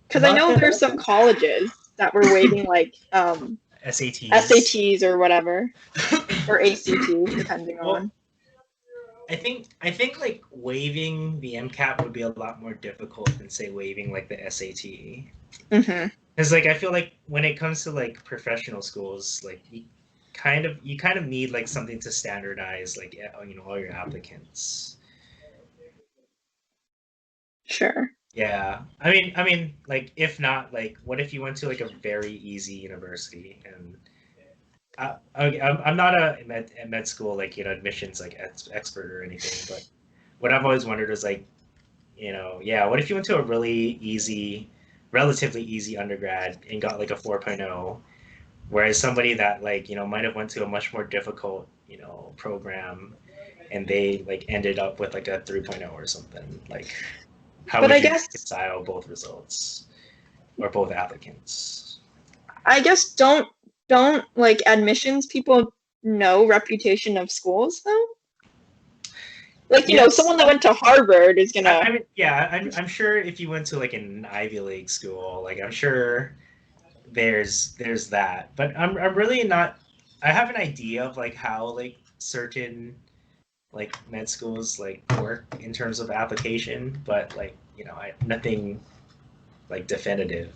Because I not know that there's some colleges that were waiving like SATs. SATs or whatever, or ACTs, depending Well, on. I think like waiving the MCAT would be a lot more difficult than say waiving like the SAT. Hmm. Because like I feel like when it comes to like professional schools, like you kind of need like something to standardize like all your applicants. Sure. Yeah, I mean like if not like what if you went to like a very easy university and I'm not a med school like admissions like expert or anything, but what I've always wondered is like yeah, what if you went to a really easy, relatively easy undergrad and got like a 4.0, whereas somebody that like might have went to a much more difficult program and they like ended up with like a 3.0 or something, like how But would I you guess reconcile both results or both applicants? I guess don't like admissions people know reputation of schools though? Like, Yes. someone that went to Harvard is I, gonna. I mean, yeah, I'm sure if you went to like an Ivy League school, like I'm sure there's that, but I'm really not. I have an idea of like how like certain like med schools like work in terms of application, but like nothing like definitive.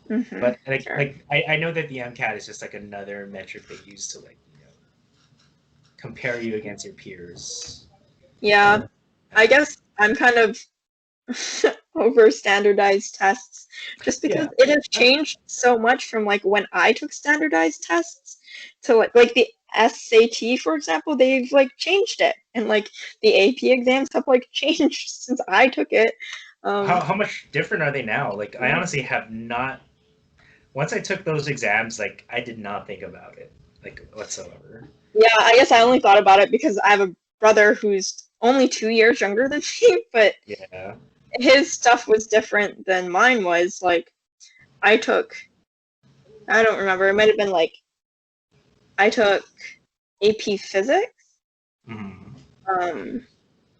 Hmm. But like Sure. like I know that the MCAT is just like another metric they use to like compare you against your peers. Yeah, I Yeah. guess I'm kind of over standardized tests just because Yeah. it has changed so much from like when I took standardized tests to like the SAT, for example, they've like changed it, and like the AP exams have like changed since I took it. How Um, how much different are they now? Like I honestly have not. Once I took those exams, like I did not think about it like whatsoever. yeah, I guess I only thought about it because I have a brother who's only 2 years younger than me, but Yeah. his stuff was different than mine was. Like I took, I don't remember, it might have been like I took AP Physics, Mm. um, and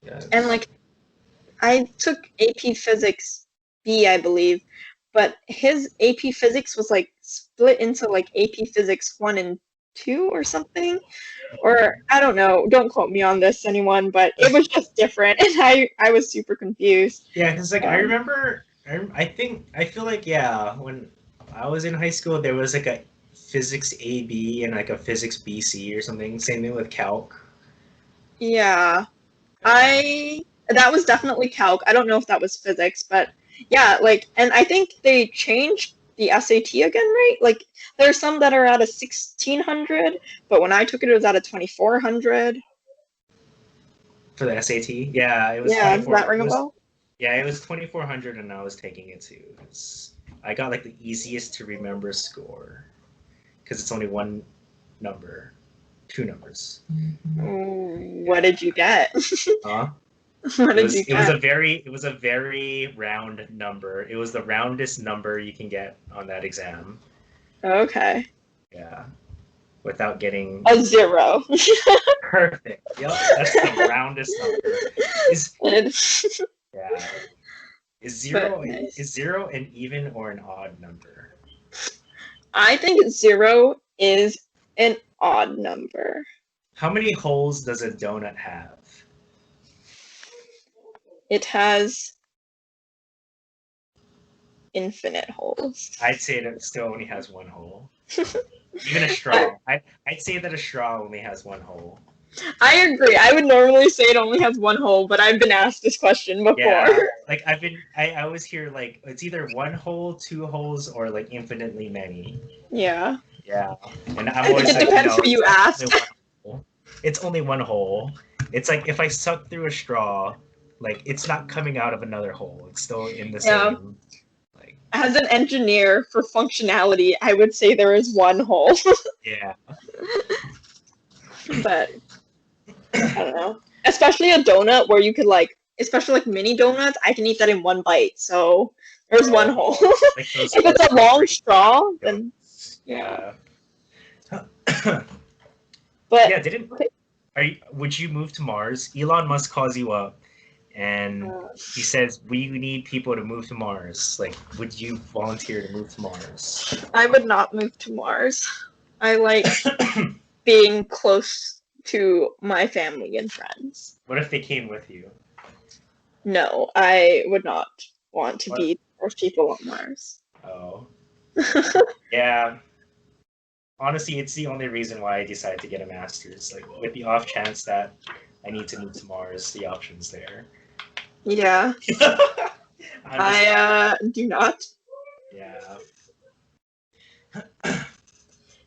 Yes. like I took AP Physics B, I believe, but his AP Physics was like split into like AP Physics 1 and 2 or something. Or I don't know, don't quote me on this, anyone, but it was just different, and I was super confused. Yeah, because like I Um, remember, I feel like yeah, when I was in high school, there was like a physics AB and like a physics BC or something. Same thing with calc. yeah, Yeah. I that was definitely calc. I don't know if that was physics, but yeah, like, and I think they changed the SAT again, right? Like, there's some that are at a 1600, but when I took it, it was at a 2400. For the SAT, yeah, it was Yeah, does 24. that It ring a was bell? yeah, it was 2400, and I was taking it too. I got like the easiest to remember score because it's only one number, two numbers. What did you get? Huh? What It did was you it was get? a very round number. It was the roundest number you can get on that exam. Okay, Yeah, without getting a 0. perfect. Yep, that's the roundest number. Is It's- yeah. Is but zero nice. is zero an even or an odd number? I think 0 is an odd number. How many holes does a donut have? It has infinite holes. I'd say that it still only has one hole. Even a I, straw. I'd say that a straw only has one hole. I agree. I would normally say it only has one hole, but I've been asked this question before. Yeah, like I always hear like it's either one hole, two holes, or like infinitely many. Yeah. Yeah, and I'm I think always it like, depends who it's you actually ask. one hole. It's only one hole. It's like if I suck through a straw, like it's not coming out of another hole. It's still in the Yeah. same. Like As an engineer, for functionality, I would say there is one hole. yeah, But I don't know. Especially a donut where you could like, especially like mini donuts, I can eat that in one bite. So there's one hole. like those If it's a orbital long brain straw, then yeah. but Yeah, didn't would you move to Mars? Elon Musk calls you up and he says we need people to move to Mars. Like, would you volunteer to move to Mars? I would not move to Mars. I like being close to my family and friends. What if they came with you? No, I would not want to What? be with people on Mars. Oh, yeah. Honestly, it's the only reason why I decided to get a master's. Like, with the off chance that I need to move to Mars, the option's there. Yeah, I do not. Yeah.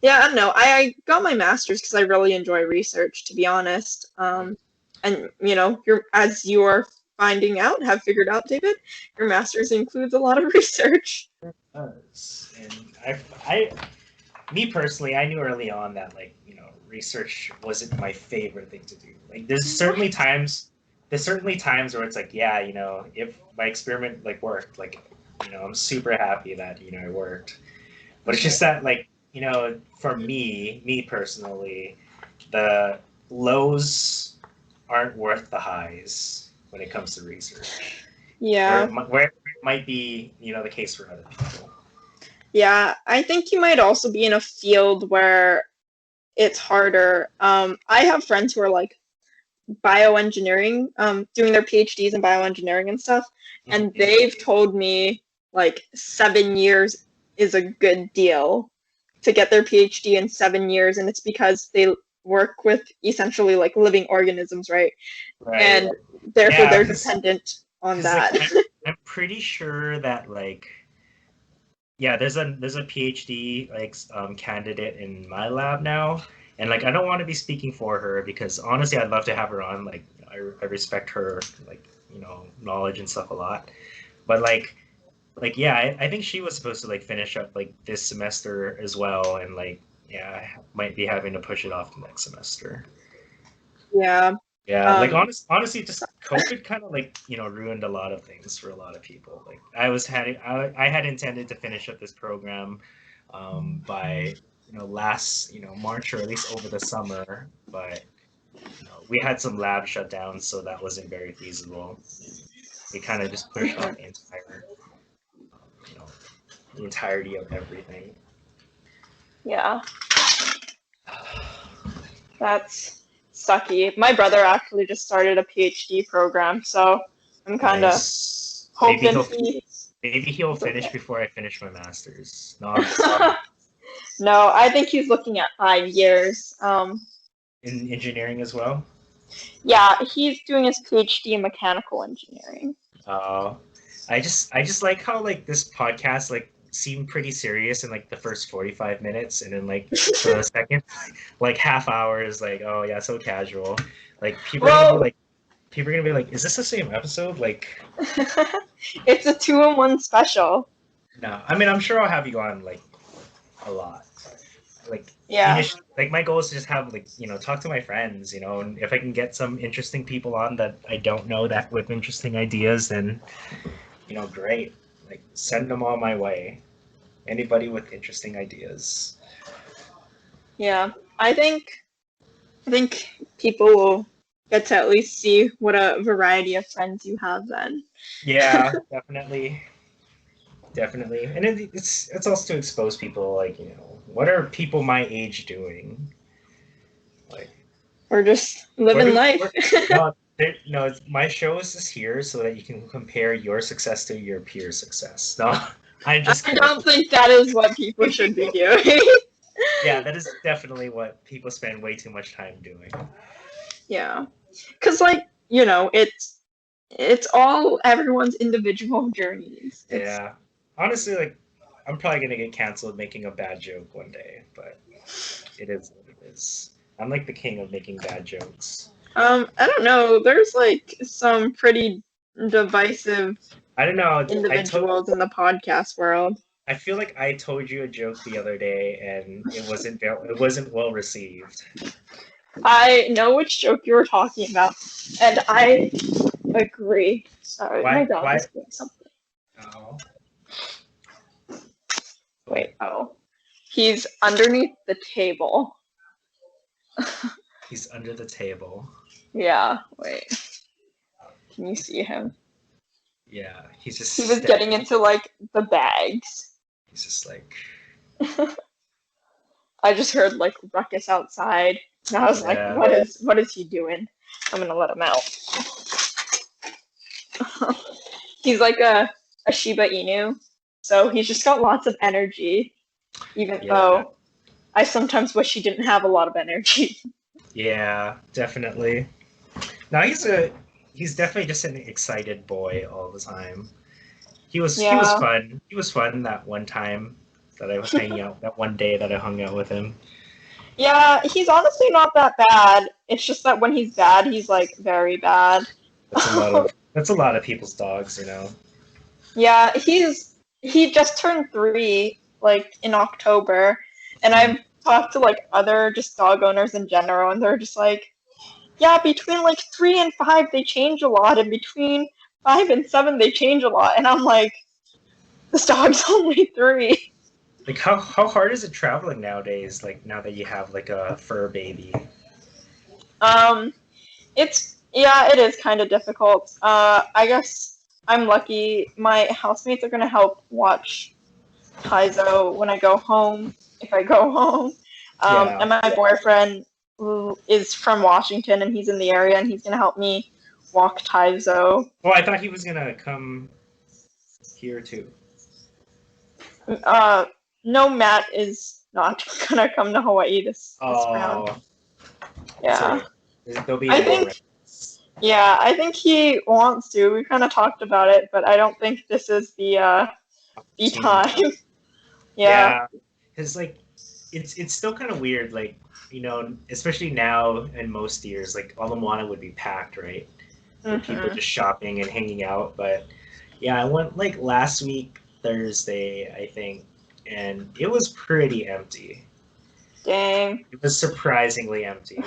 Yeah, I don't know. I got my master's because I really enjoy research, to be honest. And you know, as you are finding out, have figured out, David, your master's includes a lot of research. It does. And me personally, I knew early on that research wasn't my favorite thing to do. Like there's certainly times where it's like, yeah, if my experiment worked, I'm super happy that, it worked. But it's just that for me personally, the lows aren't worth the highs when it comes to research. Yeah. Where it might be, the case for other people. Yeah, I think you might also be in a field where it's harder. I have friends who are like bioengineering, doing their PhDs in bioengineering and stuff, and they've told me like 7 years is a good deal to get their PhD in 7 years, and it's because they work with essentially like living organisms, right? Right. And therefore they're dependent on that. I'm pretty sure that yeah, there's a PhD candidate in my lab now, and I don't want to be speaking for her because honestly I'd love to have her on. I respect her knowledge and stuff a lot, but yeah, I think she was supposed to finish up this semester as well, and yeah, I might be having to push it off to next semester. Yeah. Yeah, honestly, just COVID kind of ruined a lot of things for a lot of people. I had intended to finish up this program by last March, or at least over the summer, but we had some lab shutdowns, so that wasn't very feasible. We kind of just pushed off the entirety of everything. Yeah. That's sucky. My brother actually just started a PhD program, so I'm kind of hoping maybe he'll finish before I finish my master's. No, no, I think he's looking at 5 years. In engineering as well? Yeah, he's doing his PhD in mechanical engineering. I just like how this podcast seemed pretty serious in the first 45 minutes, and then for the second half hour is oh yeah, so casual. People are gonna be like, is this the same episode? It's a 2-in-1 special. No, I mean I'm sure I'll have you on a lot. Yeah. My goal is to just have talk to my friends, and if I can get some interesting people on that I don't know that with interesting ideas, then great. Send them all my way. Anybody with interesting ideas. Yeah, I think people will get to at least see what a variety of friends you have then. Yeah, definitely. Definitely. And it's also to expose people what are people my age doing? Or just living life. No, my show is just here so that you can compare your success to your peer success. No, I don't think that is what people should be doing. Yeah, that is definitely what people spend way too much time doing. Yeah, because it's all everyone's individual journeys. Yeah, honestly, I'm probably gonna get canceled making a bad joke one day, but it is what it is. I'm the king of making bad jokes. I don't know. There's like some pretty divisive I don't know. individuals in the podcast world. I feel like I told you a joke the other day and it wasn't well received. I know which joke you were talking about, and I agree. Sorry, my Why? dog Why? is doing something. Oh, Wait, oh. He's underneath the table. he's under the table. Yeah, wait. Can you see him? Yeah, he's just He was getting into like the bags. He's just like, I just heard like ruckus outside, and I was like, yeah, what is he doing? I'm gonna let him out. He's like a Shiba Inu, so he's just got lots of energy, even yeah, though I sometimes wish he didn't have a lot of energy. yeah, definitely. Now he's definitely just an excited boy all the time. He was Yeah. fun. He was fun that one time that I was hanging out. That one day that I hung out with him. Yeah, he's honestly not that bad. It's just that when he's bad, he's like very bad. That's a lot of people's dogs, you know. Yeah, he just turned 3 like in October, and I've talked to like other just dog owners in general, and they're just like, yeah, between like 3 and 5 they change a lot, and between 5 and 7 they change a lot, and I'm like, this dog's only 3. Like how hard is it traveling nowadays? Like now that you have like a fur baby. Um, it's yeah, it is kind of difficult. I guess I'm lucky. My housemates are gonna help watch Taizo when I go home, if I go home. Yeah. And my boyfriend who is from Washington and he's in the area and he's gonna help me walk Taizo. Well, I thought he was gonna come here too. No, Matt is not gonna come to Hawaii this round. Oh, Yeah, so there'll be I more. think yeah, I think he wants to. We kind of talked about it, but I don't think this is the time. Yeah. Yeah, because like it's still kind of weird. Like you know, especially now and most years, like all the Moana would be packed, right? With people Hmm. just shopping and hanging out. But yeah, I went like last week Thursday, I think, and it was pretty empty. Dang. It was surprisingly empty.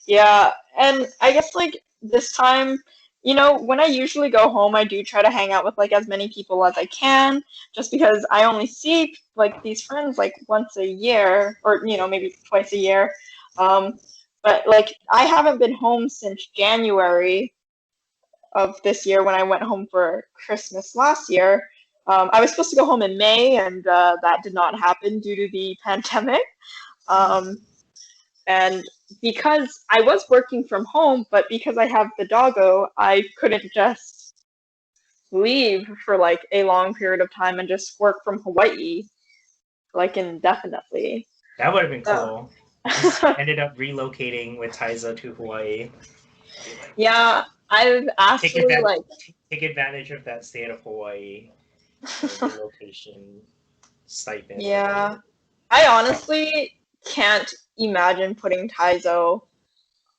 Yeah, and I guess like this time, when I usually go home, I do try to hang out with like as many people as I can, just because I only see like these friends like once a year, or maybe twice a year. Um, but like I haven't been home since January of this year when I went home for Christmas last year. I was supposed to go home in May, and that did not happen due to the pandemic. Um, and because I was working from home, but because I have the doggo, I couldn't just leave for like a long period of time and just work from Hawaii like indefinitely. That would have been So cool. Just ended up relocating with Taizo to Hawaii. Be like, yeah, I've take actually advantage, like take advantage of that state of Hawaii relocation stipend or yeah, whatever. I honestly can't imagine putting Taizo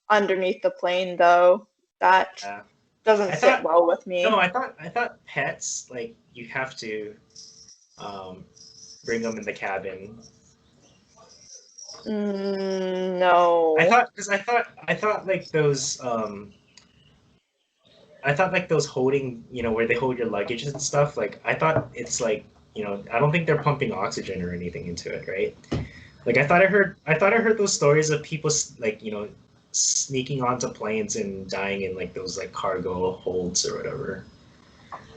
underneath the plane though. That Yeah. doesn't I sit thought well with no, me. I thought pets like you have to um, bring them in the cabin. No. I thought like those I thought like those holding, you know, where they hold your luggage and stuff. Like I thought it's like, you know, I don't think they're pumping oxygen or anything into it, right? Like I thought I heard those stories of people like, you know, sneaking onto planes and dying in like those like cargo holds or whatever.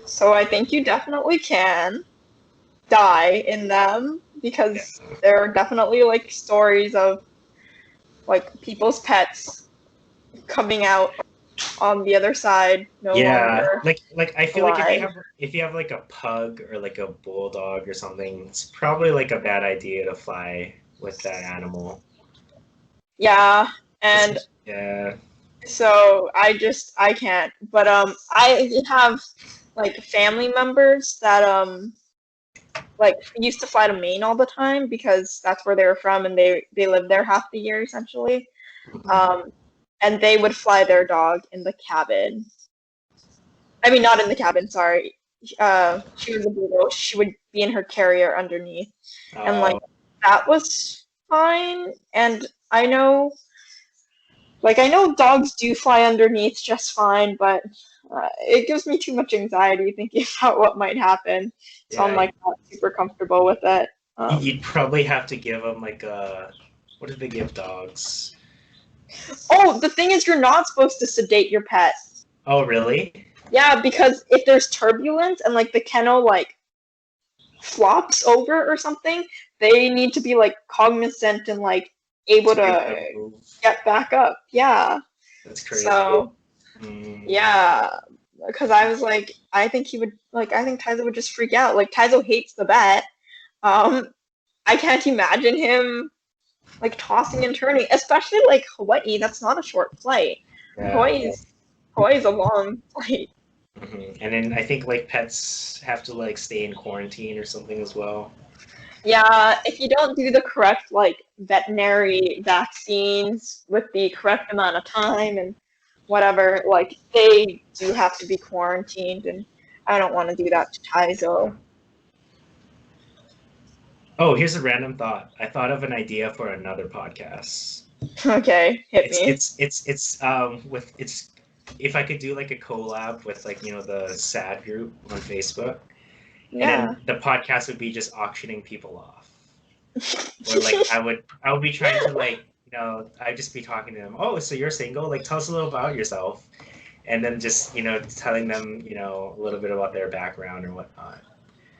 So I think you definitely can die in them Yeah. because there are definitely like stories of like people's pets coming out on the other side no Yeah, longer like I feel like alive. if you have like a pug or like a bulldog or something, it's probably like a bad idea to fly with that animal. Yeah, and Yeah. so I can't. But I have like family members that like used to fly to Maine all the time because that's where they were from and they lived there half the year essentially. Um and they would fly their dog in the cabin. I mean, not in the cabin, sorry. She was a beagle. She would be in her carrier underneath. And, like, that was fine. And I know dogs do fly underneath just fine, but it gives me too much anxiety thinking about what might happen. So I'm, like, not super comfortable with it. You'd probably have to give them, like, what do they give dogs? Oh, the thing is, you're not supposed to sedate your pet. Oh, really? Yeah, because if there's turbulence and, like, the kennel, like, flops over or something, they need to be, like, cognizant and, like, able to get back up. Yeah. That's crazy. So, yeah, because I was like, I think Taizo would just freak out. Like, Taizo hates the bat. I can't imagine him, like, tossing and turning, especially, like, Hawaii. That's not a short flight. Yeah. Hawaii's a long flight. And then I think, like, pets have to, like, stay in quarantine or something as well. Yeah, if you don't do the correct, like, veterinary vaccines with the correct amount of time and whatever, like, they do have to be quarantined, and I don't want to do that to Taizo. Oh, here's a random thought. I thought of an idea for another podcast. Okay, hit me. It's if I could do, like, a collab with, like, you know, the SAD group on Facebook. Yeah. And then the podcast would be just auctioning people off. Or, like, I would be trying to, like, you know, I'd just be talking to them. Oh, so you're single? Like, tell us a little about yourself. And then just, you know, telling them, you know, a little bit about their background or whatnot.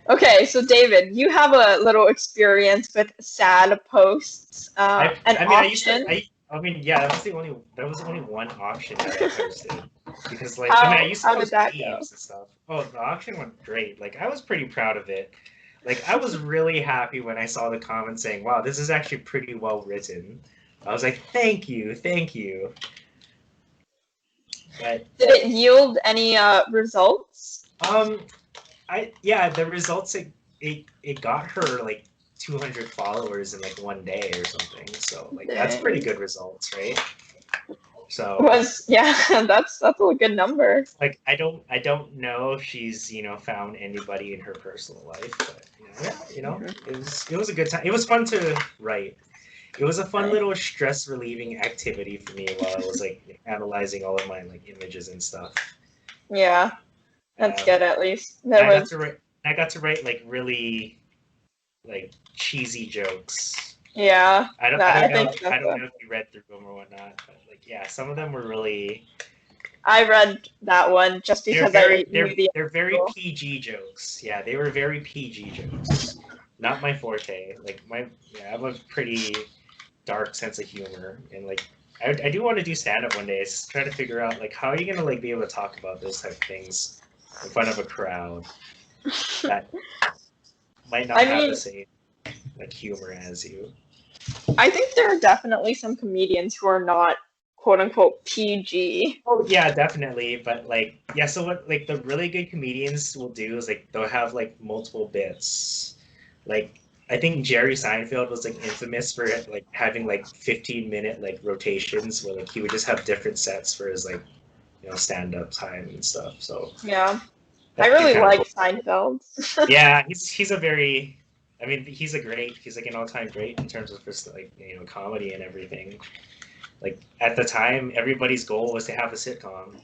Okay, so David, you have a little experience with SAD posts and auction. There was only one auction that I posted because, like, I used to post games and stuff. Oh, the auction went great. Like, I was pretty proud of it. Like, I was really happy when I saw the comments saying, "Wow, this is actually pretty well written." I was like, "Thank you." But did it yield any results? The results it got her like 200 followers in like one day or something. So, like, that's pretty good results, right? So that's a good number. Like, I don't know if she's, you know, found anybody in her personal life, but you know, it was a good time. It was fun to write. It was a fun little stress relieving activity for me while I was, like, analyzing all of my, like, images and stuff. Yeah, that's good at least. I got to write like really, like, cheesy jokes. Yeah, I don't know if you read through them or whatnot, but, like, yeah, some of them were really. I read that one just because they're very PG jokes. Yeah, they were very PG jokes. Not my forte. Like, I have a pretty dark sense of humor, and, like, I do want to do stand-up one day. It's trying to figure out, like, how are you gonna, like, be able to talk about those type of things in front of a crowd that might not have the same, like, humor as you. I think there are definitely some comedians who are not quote-unquote PG. Oh, yeah, definitely. But, like, yeah, so what, like, the really good comedians will do is, like, they'll have, like, multiple bits. Like, I think Jerry Seinfeld was, like, infamous for, like, having, like, 15-minute, like, rotations where, like, he would just have different sets for his, like, you know, stand-up time and stuff. So yeah, I really like Seinfeld. Yeah, he's a very, I mean, he's like an all-time great in terms of just, like, you know, comedy and everything. Like, at the time, everybody's goal was to have a sitcom.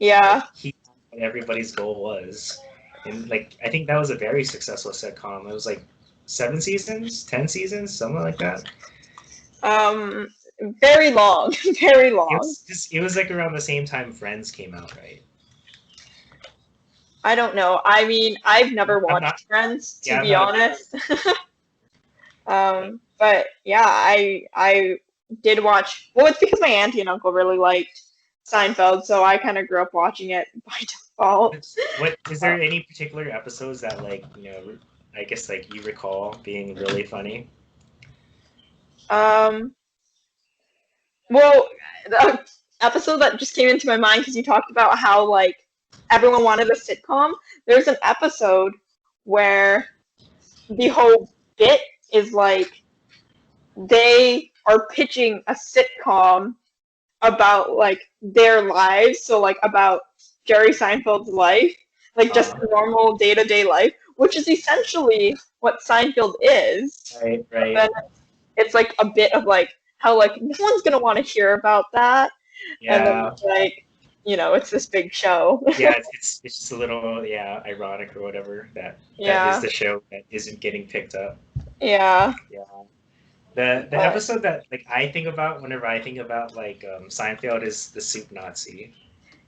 Yeah. Like, everybody's goal was. And, like, I think that was a very successful sitcom. It was, like, 7 seasons, 10 seasons, something like that. Very long, very long. It was like around the same time Friends came out, right? I don't know. I mean, I've never watched Friends, to be honest. But yeah, I did watch. Well, it's because my auntie and uncle really liked Seinfeld, so I kind of grew up watching it by default. What is there any particular episodes that, like, you know, I guess, like, you recall being really funny? Well, the episode that just came into my mind because you talked about how, like, everyone wanted a sitcom. There's an episode where the whole bit is, like, they are pitching a sitcom about like their lives, so like about Jerry Seinfeld's life, like just Uh, normal day-to-day life, which is essentially what Seinfeld is. right, But right. then it's like a bit of like how like no one's gonna want to hear about that, and then Yeah. like it's this big show. Yeah, it's just a little ironic or whatever that is Yeah, the show that isn't getting picked up. yeah, Yeah. The but episode that like I think about whenever I think about like Seinfeld is the soup Nazi.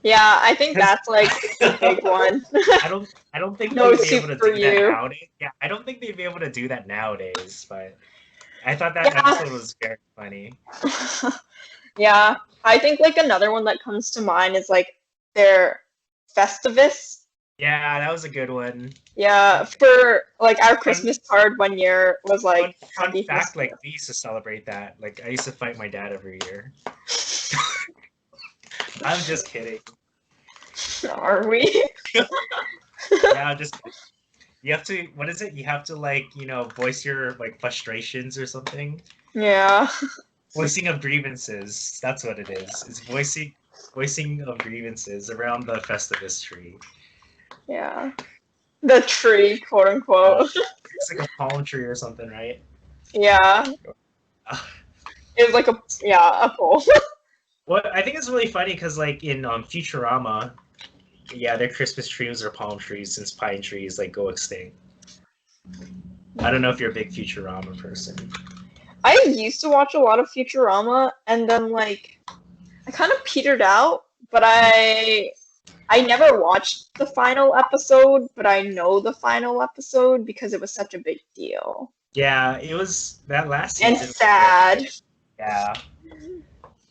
yeah, I think Because that's like the big one. I don't think No they'd be soup able to for do that you. nowadays. Yeah, I don't think they'd be able to do that nowadays, but I thought that Yeah. episode was very funny. Yeah, I think like another one that comes to mind is like their Festivus. Yeah, that was a good one. Yeah, for like our Fun, Christmas card one year was like fun Happy fact, like Festivus. we used to celebrate that. Like I used to fight my dad every year. I'm just kidding. Are we? Yeah, I'm just kidding. You have to, what is it? You have to like, voice your like frustrations or something. Yeah, Voicing of grievances. That's what it is. It's voicing of grievances around the Festivus tree. yeah. The tree, quote Uh, unquote. it's like a palm tree or something, right? Yeah, it was like a pole. Well, I think it's really funny because like in Futurama, yeah, their Christmas trees are palm trees since pine trees like go extinct. I don't know if you're a big Futurama person. I used to watch a lot of Futurama, and then like I kind of petered out, but I never watched the final episode, but I know the final episode because it was such a big deal. Yeah, it was that last And season. sad. Yeah,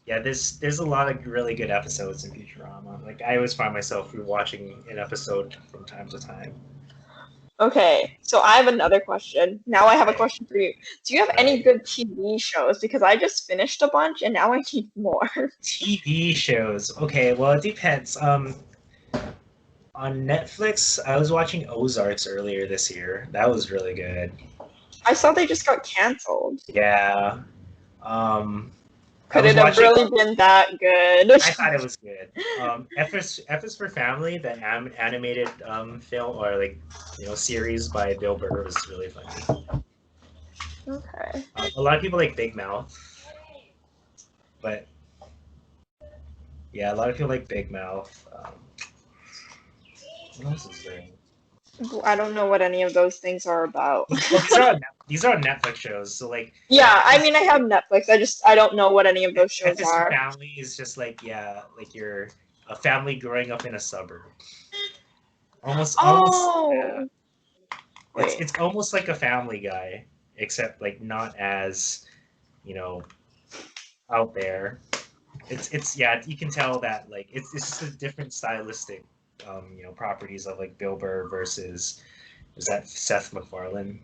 yeah. There's a lot of really good episodes in Futurama. Like I always find myself rewatching an episode from time to time. Okay, so I have another question. Now I have a Right, question for you. Do you have any right. good TV shows? Because I just finished a bunch and now I need more. TV shows. Okay, well it depends. On Netflix, I was watching Ozarks earlier this year. That was really good. I saw they just got canceled. Yeah. I Could was it have watching. really been that good? I thought it was good. F is for Family, the animated film or like series by Bill Burr was really funny. Okay. A lot of people like Big Mouth, but yeah, a lot of people like Big Mouth. What else is there? I don't know what any of those things are about. Well, these are on Netflix shows. So like, Yeah, I mean I have Netflix. I don't know what any of those shows F is for are. Family is just like like you're a family growing up in a suburb. Almost. Yeah. Oh, wait. It's almost like a Family Guy, except like not as you know out there. It's yeah, you can tell that like it's just a different stylistic properties of like Bill Burr versus is that Seth MacFarlane?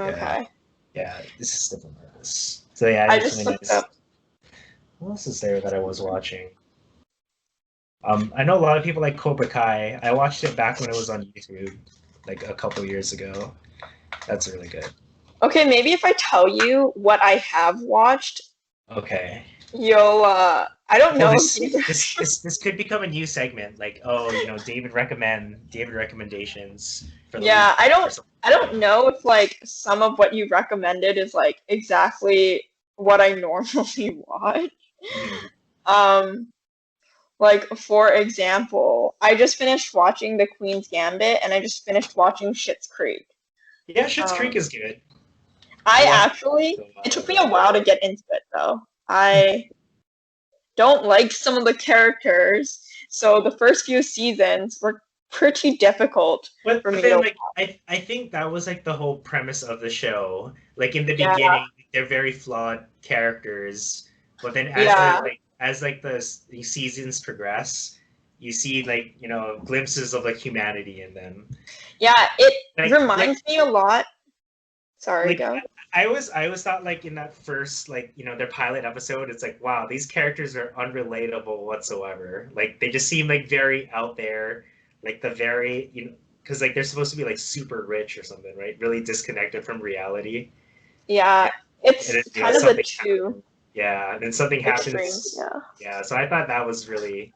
Yeah, Okay. yeah, this is different artists. So yeah, I it's just really looked nice. up. What else is there that I was watching? I know a lot of people like Cobra Kai. I watched it back when it was on YouTube, like a couple years ago. That's really good. Okay, maybe if I tell you what I have watched, Okay. you'll I don't know if you This could become a new segment, like David recommendations for the Yeah, week. I don't know if like some of what you recommended is like exactly what I normally watch. Mhm. Um like for example, I just finished watching The Queen's Gambit and I just finished watching Schitt's Creek. Yeah, Schitt's Creek Um is good. I I watched actually it a it while took me a ago. while to get into it though. I don't like some of the characters, so the first few seasons were pretty difficult for But me then to like I think that was like the whole premise of the show. Like in the yeah, beginning, they're very flawed characters, but then yeah. as like the seasons progress, you see like glimpses of like humanity in them. Yeah, it Like reminds me a lot. Sorry, like go. I always thought like in that first like their pilot episode, it's like wow, these characters are unrelatable whatsoever. Like they just seem like very out there, like the very because like they're supposed to be like super rich or something, right? Really disconnected from reality, Yeah, and it's then kind of the something two. happens. Yeah, and then something extremes. happens. Yeah, so I thought that was really,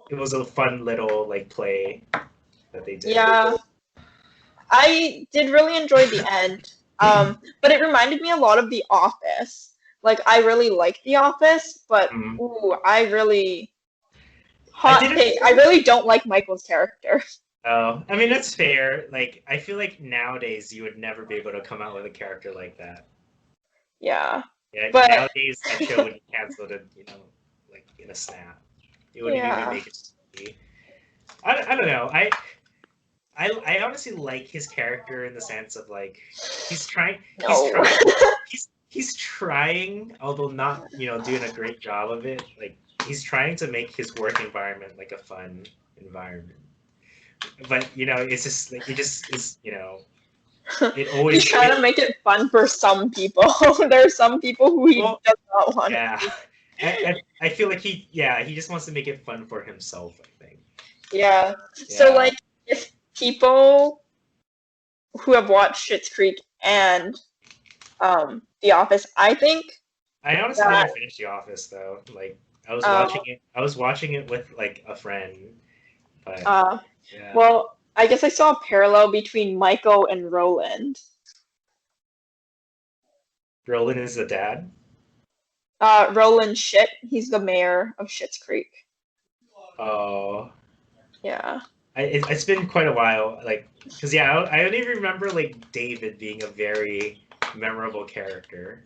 it was a fun little like play that they did. Yeah, I did really enjoy the end. But it reminded me a lot of The Office. Like I really liked The Office, but Mhm. ooh, I really I hot didn't. take. I really don't like Michael's character. Oh, I mean that's fair. Like I feel like nowadays you would never be able to come out with a character like that. Yeah, Yeah, but nowadays that show would be canceled in, like in a snap. It wouldn't even yeah, make it. I don't know. I honestly like his character in the sense of like he's trying he's no. trying he's trying, although not, doing a great job of it. Like he's trying to make his work environment like a fun environment. But it's just like it just is, it He's always trying to make it fun for some people. There are some people who he well, does not want yeah. it. I feel like he just wants to make it fun for himself, I think. Yeah. So Yeah. like if people who have watched Schitt's Creek and The Office, I think I honestly that didn't finish The Office though. Like I was watching it with like a friend, but yeah. well, I guess I saw a parallel between Michael and Roland. Roland is the dad. Roland Schitt, he's the mayor of Schitt's Creek. Oh, Yeah. it's been quite a while. Like, cause yeah, I don't even remember like David being a very memorable character.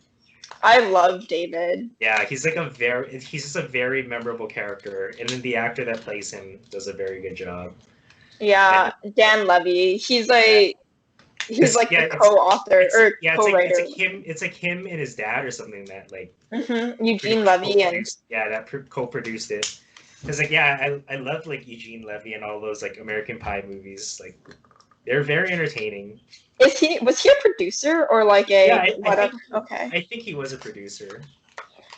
I love David. Yeah, he's just a very memorable character, and then the actor that plays him does a very good job. Yeah, Dan Levy. He's like Yeah, the co-author or it's co-writer. like him and his dad or something that like Eugene Levy and co-produced it. Because like yeah, I love like Eugene Levy and all those like American Pie movies. Like they're very entertaining. was he a producer or like a Yeah, whatever? Okay. I think he was a producer.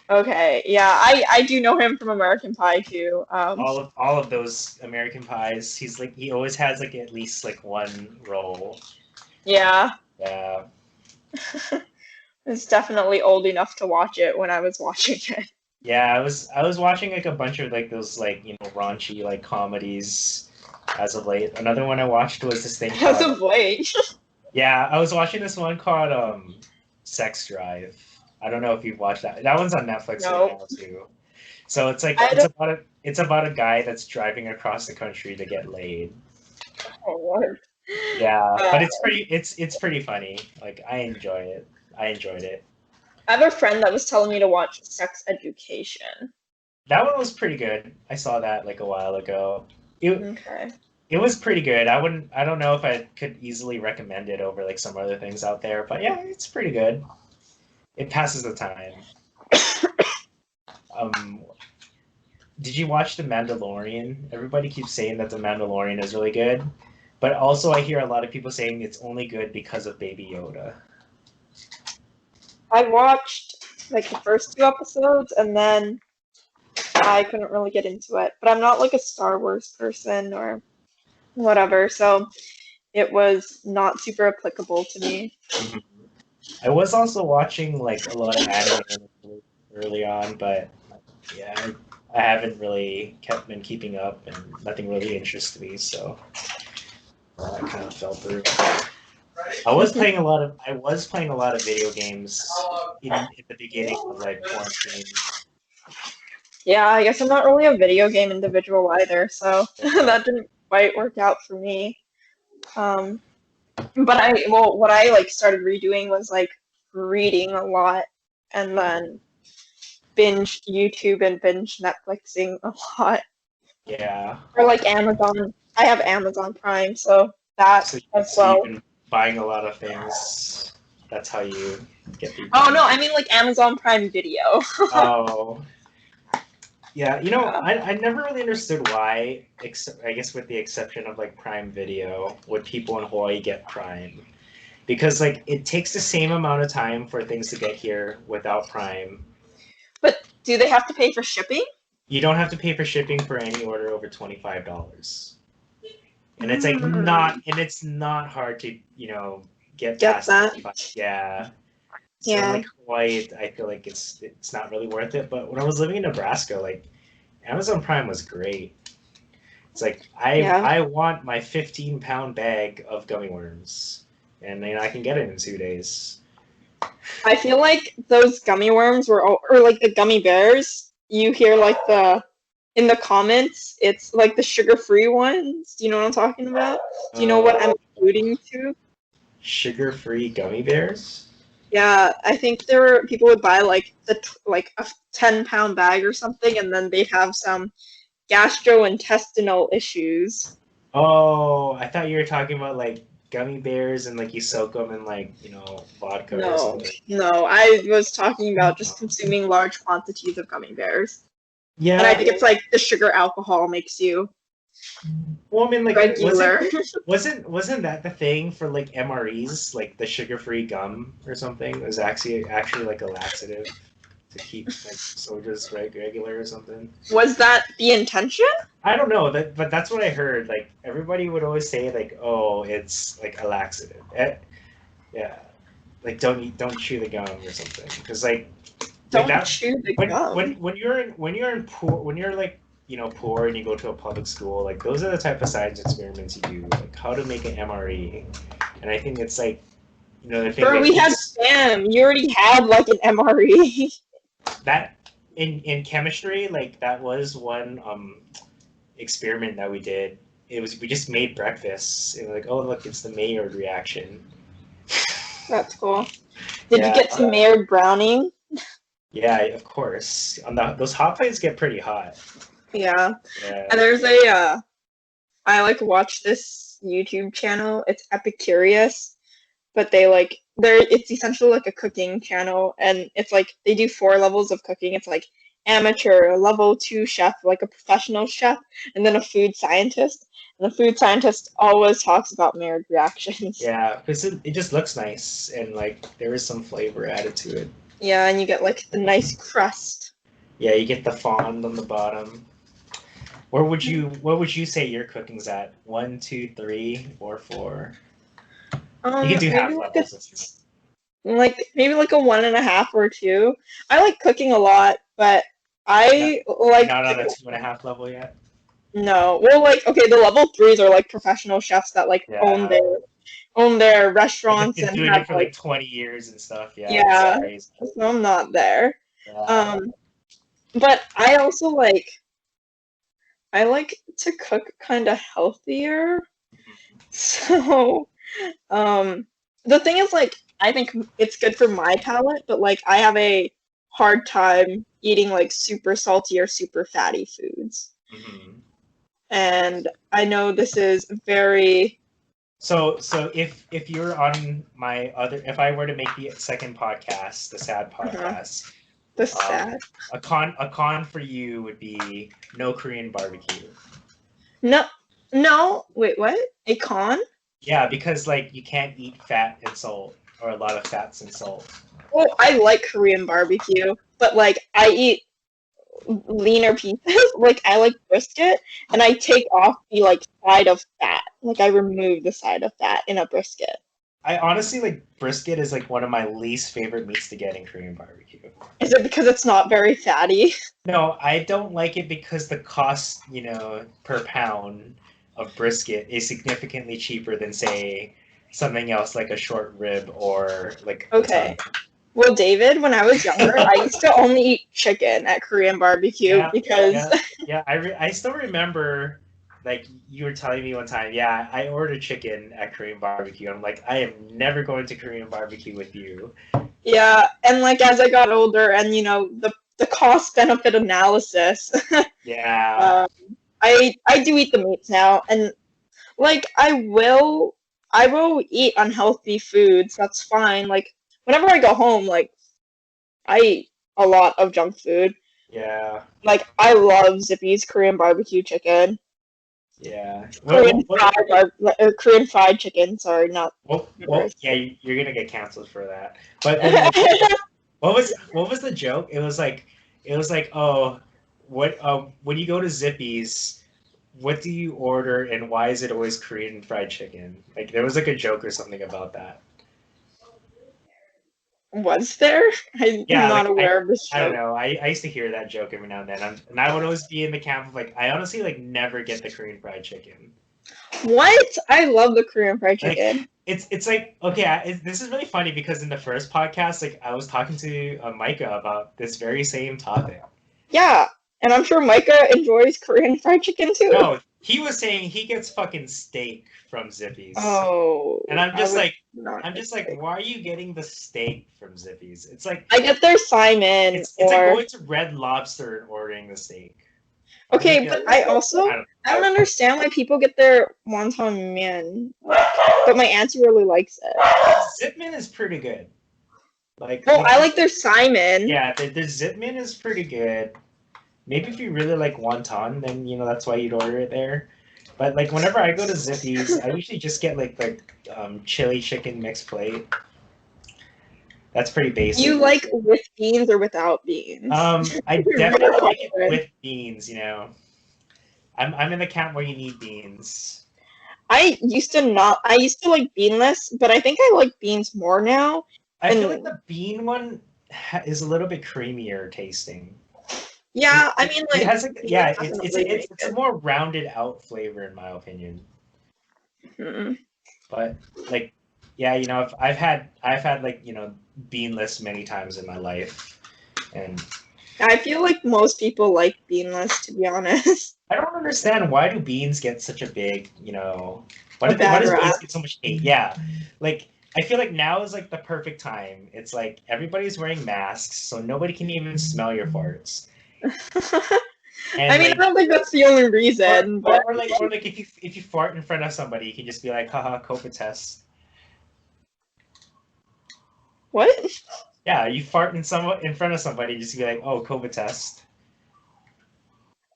Okay. Yeah, I do know him from American Pie too. All of those American Pies, he always has like at least like one role. Yeah. Yeah. It's definitely old enough to watch it when I was watching it. Yeah, I was watching like a bunch of like those like raunchy like comedies as of late. Another one I watched was this thing As called of late. yeah, I was watching this one called Sex Drive. I don't know if you've watched that. That one's on Netflix right now too. So it's like it's about a guy that's driving across the country to get laid. Oh Lord. Yeah, but it's pretty funny. Like I enjoy it. I enjoyed it. I have a friend that was telling me to watch Sex Education. That one was pretty good. I saw that like a while ago. Okay. It was pretty good. I don't know if I could easily recommend it over like some other things out there, but yeah, it's pretty good. It passes the time. Did you watch The Mandalorian? Everybody keeps saying that The Mandalorian is really good, but also I hear a lot of people saying it's only good because of Baby Yoda. I watched like the first 2 episodes and then I couldn't really get into it. But I'm not like a Star Wars person or whatever, so it was not super applicable to me. Mm-hmm. I was also watching like a lot of anime early on, but yeah, I haven't really been keeping up, and nothing really interests me, so I kind of fell through. I was playing a lot of video games in the beginning of like quarantine. Yeah, I guess I'm not really a video game individual either, so that didn't quite work out for me. But what I like started redoing was like reading a lot and then binge YouTube and binge Netflixing a lot. Yeah. Or like Amazon. I have Amazon Prime, so that So as well. you've been buying a lot of things. That's how you get people. Oh no, I mean like Amazon Prime Video. Oh. Yeah, I never really understood why, I guess with the exception of like Prime Video, would people in Hawaii get Prime. Because like it takes the same amount of time for things to get here without Prime. But do they have to pay for shipping? You don't have to pay for shipping for any order over $25. And it's like it's not hard to, get past that. $25. Yeah. So in Yeah. like Hawaii, I feel like it's not really worth it. But when I was living in Nebraska, like Amazon Prime was great. It's like Yeah. I want my 15-pound bag of gummy worms, and I can get it in 2 days. I feel like those gummy worms or like the gummy bears, you hear like in the comments, it's like the sugar-free ones. Do you know what I'm talking about? Do you know what I'm alluding to? Sugar-free gummy bears? Yeah, I think there were people would buy like like a 10-pound bag or something, and then they'd have some gastrointestinal issues. Oh, I thought you were talking about like gummy bears and like you soak them in like, vodka or No, something. no, I was talking about just consuming large quantities of gummy bears. And I Yeah. think it's like the sugar alcohol makes you Well, I mean, like, regular. wasn't that the thing for like MREs, like the sugar-free gum or something? It was actually like a laxative to keep like soldiers regular or something. Was that the intention? I don't know that, but that's what I heard. Like everybody would always say, like, "Oh, it's like a laxative." Yeah, like don't chew the gum or something, because like Don't that chew the when gum. when you're in poor, when you're like poor and you go to a public school, like those are the type of science experiments you do, like how to make an MRE, and I think it's like the thing Bro, like we had Sam. You already had like an MRE. that in chemistry, like that was one experiment that we did. We just made breakfast and like, oh look, it's the Maillard reaction. That's cool. Did you Yeah, get some Maillard brownie? yeah, of course. Those hot plates get pretty hot. Yeah. Yeah. And there's I like watch this YouTube channel. It's Epicurious, but it's essentially like a cooking channel, and it's like they do 4 levels of cooking. It's like amateur, level 2 chef, like a professional chef, and then a food scientist. And the food scientist always talks about Maillard reactions. Yeah, because it just looks nice and like there is some flavor added to it. Yeah, and you get like the nice crust. Yeah, you get the fond on the bottom. What would you say your cooking's at? 1, 2, 3, or 4? You can do Maybe half like a levels. maybe like a 1.5 or 2. I like cooking a lot, but Not, I like not on a 2.5 level yet. no. Well, like okay, the level 3s are like professional chefs that like Yeah, own their like they've restaurants been and doing have it for like like 20 years and stuff. Yeah, it's yeah. crazy. So I'm not there. Yeah. Um, but I also I like to cook kind of healthier. So the thing is like I think it's good for my palate, but like I have a hard time eating like super salty or super fatty foods. Mm-hmm. And I know this is very So if you're on if I were to make the second podcast, the sad uh podcast, the um, sad. a con for you would be no Korean barbecue. No, no, wait, what? A con? Yeah, because like you can't eat fat and salt or a lot of fats and salt. Well, I like Korean barbecue, but like I eat leaner pieces. Like I like brisket, and I take off the like side of fat. Like I remove the side of fat in a brisket. I honestly like brisket is like one of my least favorite meats to get in Korean barbecue. Is it because it's not very fatty? No, I don't like it because the cost, per pound of brisket is significantly cheaper than say something else like a short rib or like a Okay. Well, David, when I was younger, I used to only eat chicken at Korean barbecue because I still remember, like you were telling me one time, yeah, I ordered chicken at Korean barbecue. I'm like, I am never going to Korean barbecue with you. yeah, and like as I got older, and the cost benefit analysis, Yeah. I do eat the meats now, and like I will eat unhealthy foods. That's fine. Like whenever I go home, like I eat a lot of junk food. Yeah. Like I love Zippy's Korean barbecue chicken. Yeah. Korean fried chicken. Sorry, not. Yeah, you're gonna get canceled for that. But then, like, what was the joke? It was like, oh, what when you go to Zippy's, what do you order and why is it always Korean fried chicken? Like there was like a joke or something about that. Was there? I'm Yeah, not like aware of this I don't joke. know. I used to hear that joke every now and then, and I would always be in the camp of like, I honestly like never get the Korean fried chicken. What? I love the Korean fried Like chicken. it's like okay, this is really funny because in the first podcast, like I was talking to Micah about this very same topic. Yeah, and I'm sure Micah enjoys Korean fried chicken too. No, he was saying he gets fucking steak from Zippy's, Oh, and I would not I'm get just like, steak. why are you getting the steak from Zippy's? It's like I get their Simon it's like or going to Red Lobster and ordering the steak. Why don't okay, you get? but I don't understand why people get their wonton man. But my auntie really likes it. Zipman is pretty good. Well, I like their Simon. yeah, the Zipman is pretty good. Maybe if you really like wonton, then you know that's why you'd order it there. But like whenever I go to Zippy's, I usually just get like chili chicken mixed plate. That's pretty basic. You like with beans or without beans? I definitely like it with beans. You know, I'm in the camp where you need beans. I used to like beanless, but I think I like beans more now. I feel like the bean one is a little bit creamier tasting. Yeah, I mean, like, it has like definitely it's a more rounded out flavor in my opinion. mm-hmm. But like, yeah, you know, I've had like you know beanless many times in my life, and I feel like most people like beanless, to be honest. I don't understand why do beans get such a big, you know, why A bad does beans rap. get so much hate? Yeah, like I feel like now is like the perfect time. It's like everybody's wearing masks, so nobody can even smell your farts. And I mean, I don't think that's the only reason. or like if you fart in front of somebody, you can just be like, haha, COVID test. What? Yeah, you fart in front of somebody, just be like, oh, COVID test.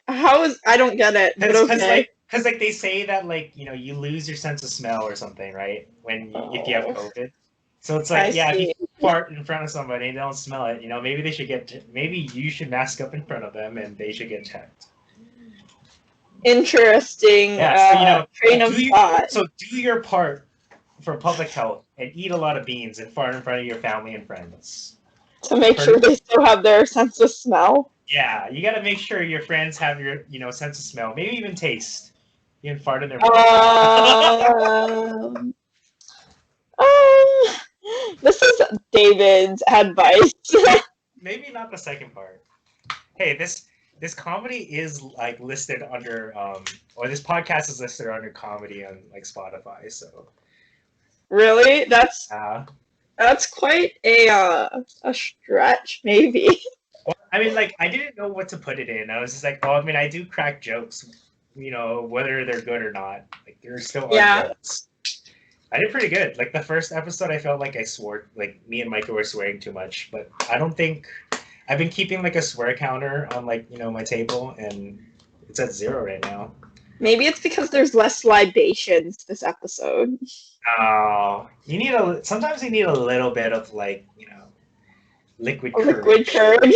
How is I don't get it. But okay. Because like they say that like you know you lose your sense of smell or something, right? If you have COVID. So it's like if you fart in front of somebody and they don't smell it, you know, maybe you should mask up in front of them and they should get checked. Interesting. Yeah, so you know, train of thought. So do your part for public health and eat a lot of beans and fart in front of your family and friends. To make sure they still have their sense of smell. Yeah, you got to make sure your friends have your, you know, sense of smell, maybe even taste. You can fart in their this is David's advice. Maybe not the second part. Hey, this comedy is like listed under or this podcast is listed under comedy on like Spotify, so really that's quite a stretch, maybe. Well, I mean, like I didn't know what to put it in. I was just like, oh, I mean, I do crack jokes, you know, whether they're good or not. Like there still are jokes. I did pretty good. Like the first episode, I felt like I swore, like me and Micah were swearing too much, but I don't think I've been keeping like a swear counter on like, you know, my table and it's at 0 right now. Maybe it's because there's less libations this episode. Oh, sometimes you need a little bit of like, you know, liquid courage. Liquid courage.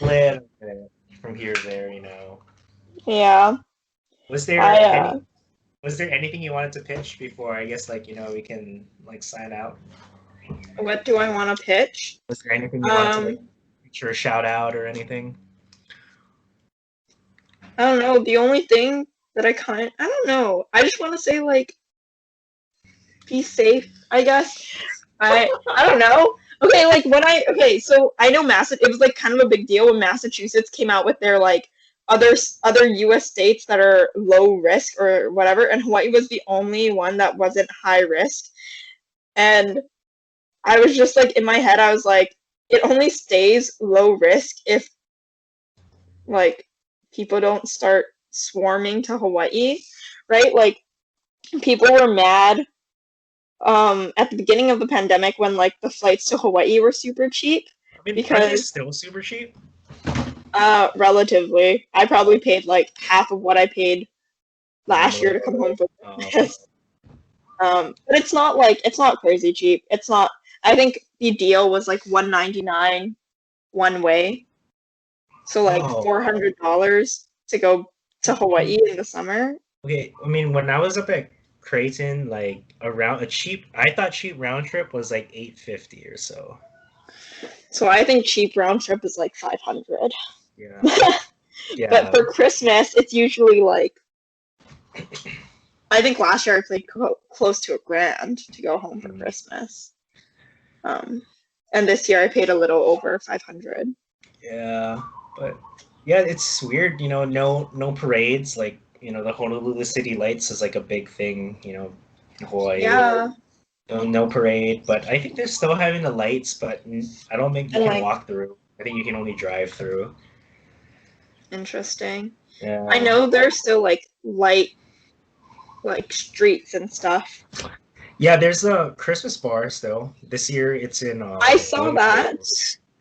Little bit from here to there, you know. Yeah. Was there anything you wanted to pitch before I guess like, you know, we can like sign out? What do I want to pitch? Was there anything you wanted to like sure shout out or anything? I don't know. The only thing that I don't know. I just want to say like be safe, I guess. I don't know. Okay, like so I know it was like kind of a big deal when Massachusetts came out with their like other US states that are low risk or whatever, and Hawaii was the only one that wasn't high risk. And I was just like in my head I was like it only stays low risk if like people don't start swarming to Hawaii, right? Like people were mad at the beginning of the pandemic when like the flights to Hawaii were super cheap. I mean, because it's still super cheap. Relatively, I probably paid like half of what I paid last year to come home for Christmas. But it's not crazy cheap. It's not. I think the deal was like $199 one way, so like $400 to go to Hawaii in the summer. Okay, I mean when I was up at Creighton, like around a cheap. I thought cheap round trip was like 850 or so. So I think cheap round trip is like 500. Yeah, But yeah. for Christmas, it's usually like, I think last year I paid close to $1,000 to go home for Christmas. And this year I paid a little over 500. Yeah, but yeah, it's weird. No parades. Like the Honolulu City Lights is like a big thing. In Hawaii. Yeah. No parade, but I think they're still having the lights, but I don't think you And can like, walk through. I think you can only drive through. interesting. Yeah. I know there's still like light, like streets and stuff. Yeah, there's a Christmas bar still. This year it's in I saw Golden that.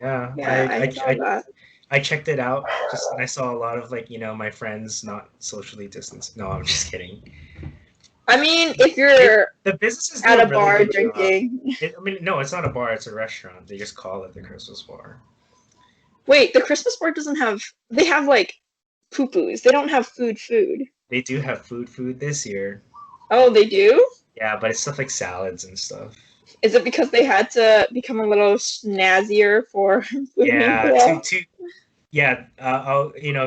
Corral. Yeah, Yeah, I saw that. I checked it out just and I saw a lot of like, my friends not socially distanced. No, I'm just kidding. I mean, if you're The businesses do at a really bar good drinking. job. No, it's not a bar, it's a restaurant. They just call it the Christmas bar. Wait, the Christmas bar doesn't have, they have like poo-poos. They don't have food. They do have food this year. Oh, they do? Yeah, but it's stuff like salads and stuff. Is it because they had to become a little snazzier for food? Yeah,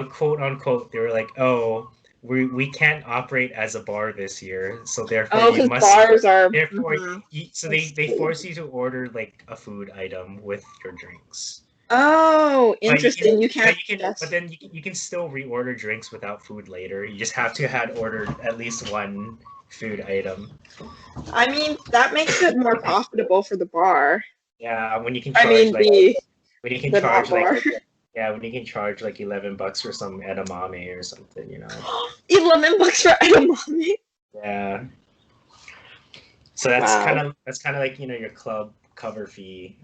quote unquote, they were like, oh, we can't operate as a bar this year, so therefore you must. Bars are. Therefore, Mhm. so they force you to order like a food item with your drinks. Oh, interesting. But you can't. But then you can still reorder drinks without food later. You just have to had ordered at least one food item. I mean, that makes it more profitable for the bar. Yeah, when you can I charge mean, when you can the charge bar. like yeah, when you can charge like $11 for some edamame or something, $11 for edamame. Yeah. So that's kind of like your club cover fee.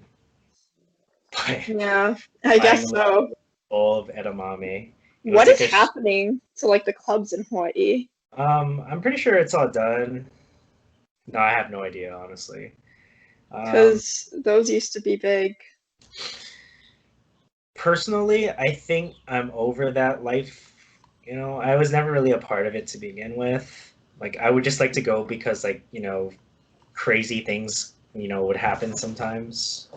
Yeah, I guess so. Bowl of edamame. What is happening to like the clubs in Hawaii? I'm pretty sure it's all done. No, I have no idea, honestly. Because those used to be big. Personally, I think I'm over that life. I was never really a part of it to begin with. Like, I would just like to go because, like, crazy things, would happen sometimes.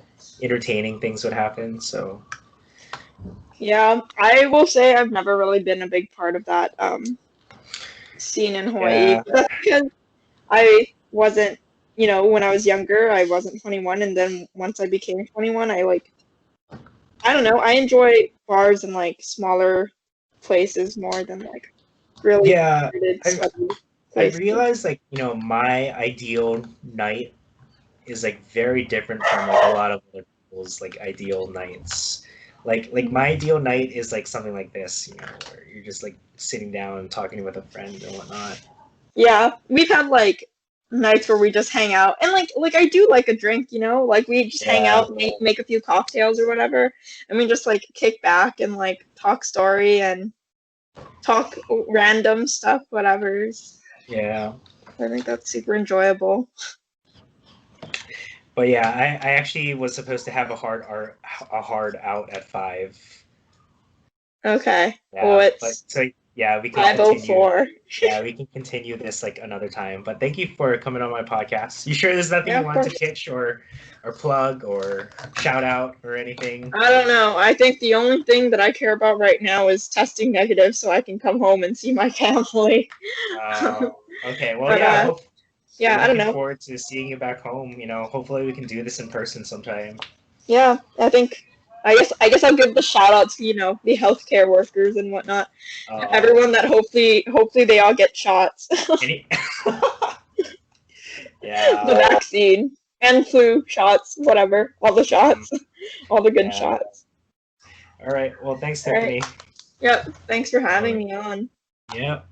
Entertaining things would happen, so. Yeah, I will say I've never really been a big part of that scene in Hawaii. Yeah. That's because I wasn't, when I was younger, I wasn't 21, and then once I became 21, I don't know, I enjoy bars and like smaller places more than like really I realized like, my ideal night is like very different from like a lot of other people's like ideal nights. Like my ideal night is like something like this, where you're just like sitting down and talking with a friend and whatnot. Yeah, we've had like nights where we just hang out and like I do like a drink, like we just hang out, make a few cocktails or whatever, and we just like kick back and like talk story and talk random stuff, whatever. Yeah. I think that's super enjoyable. But yeah, I actually was supposed to have a hard out at 5. Okay. Yeah, well, we can 5:04. Yeah, we can continue this like another time. But thank you for coming on my podcast. You sure there's nothing you want to pitch or plug or shout out or anything? I don't know. I think the only thing that I care about right now is testing negative so I can come home and see my family. Okay. Well, but, I don't know. Looking forward to seeing you back home. Hopefully we can do this in person sometime. Yeah, I guess I'll give the shout out to the healthcare workers and whatnot. Everyone that hopefully they all get shots. Yeah. The vaccine and flu shots, whatever, all the shots, all the good shots. All right. Well, thanks, Tiffany. Yep. Thanks for having me on. Yep.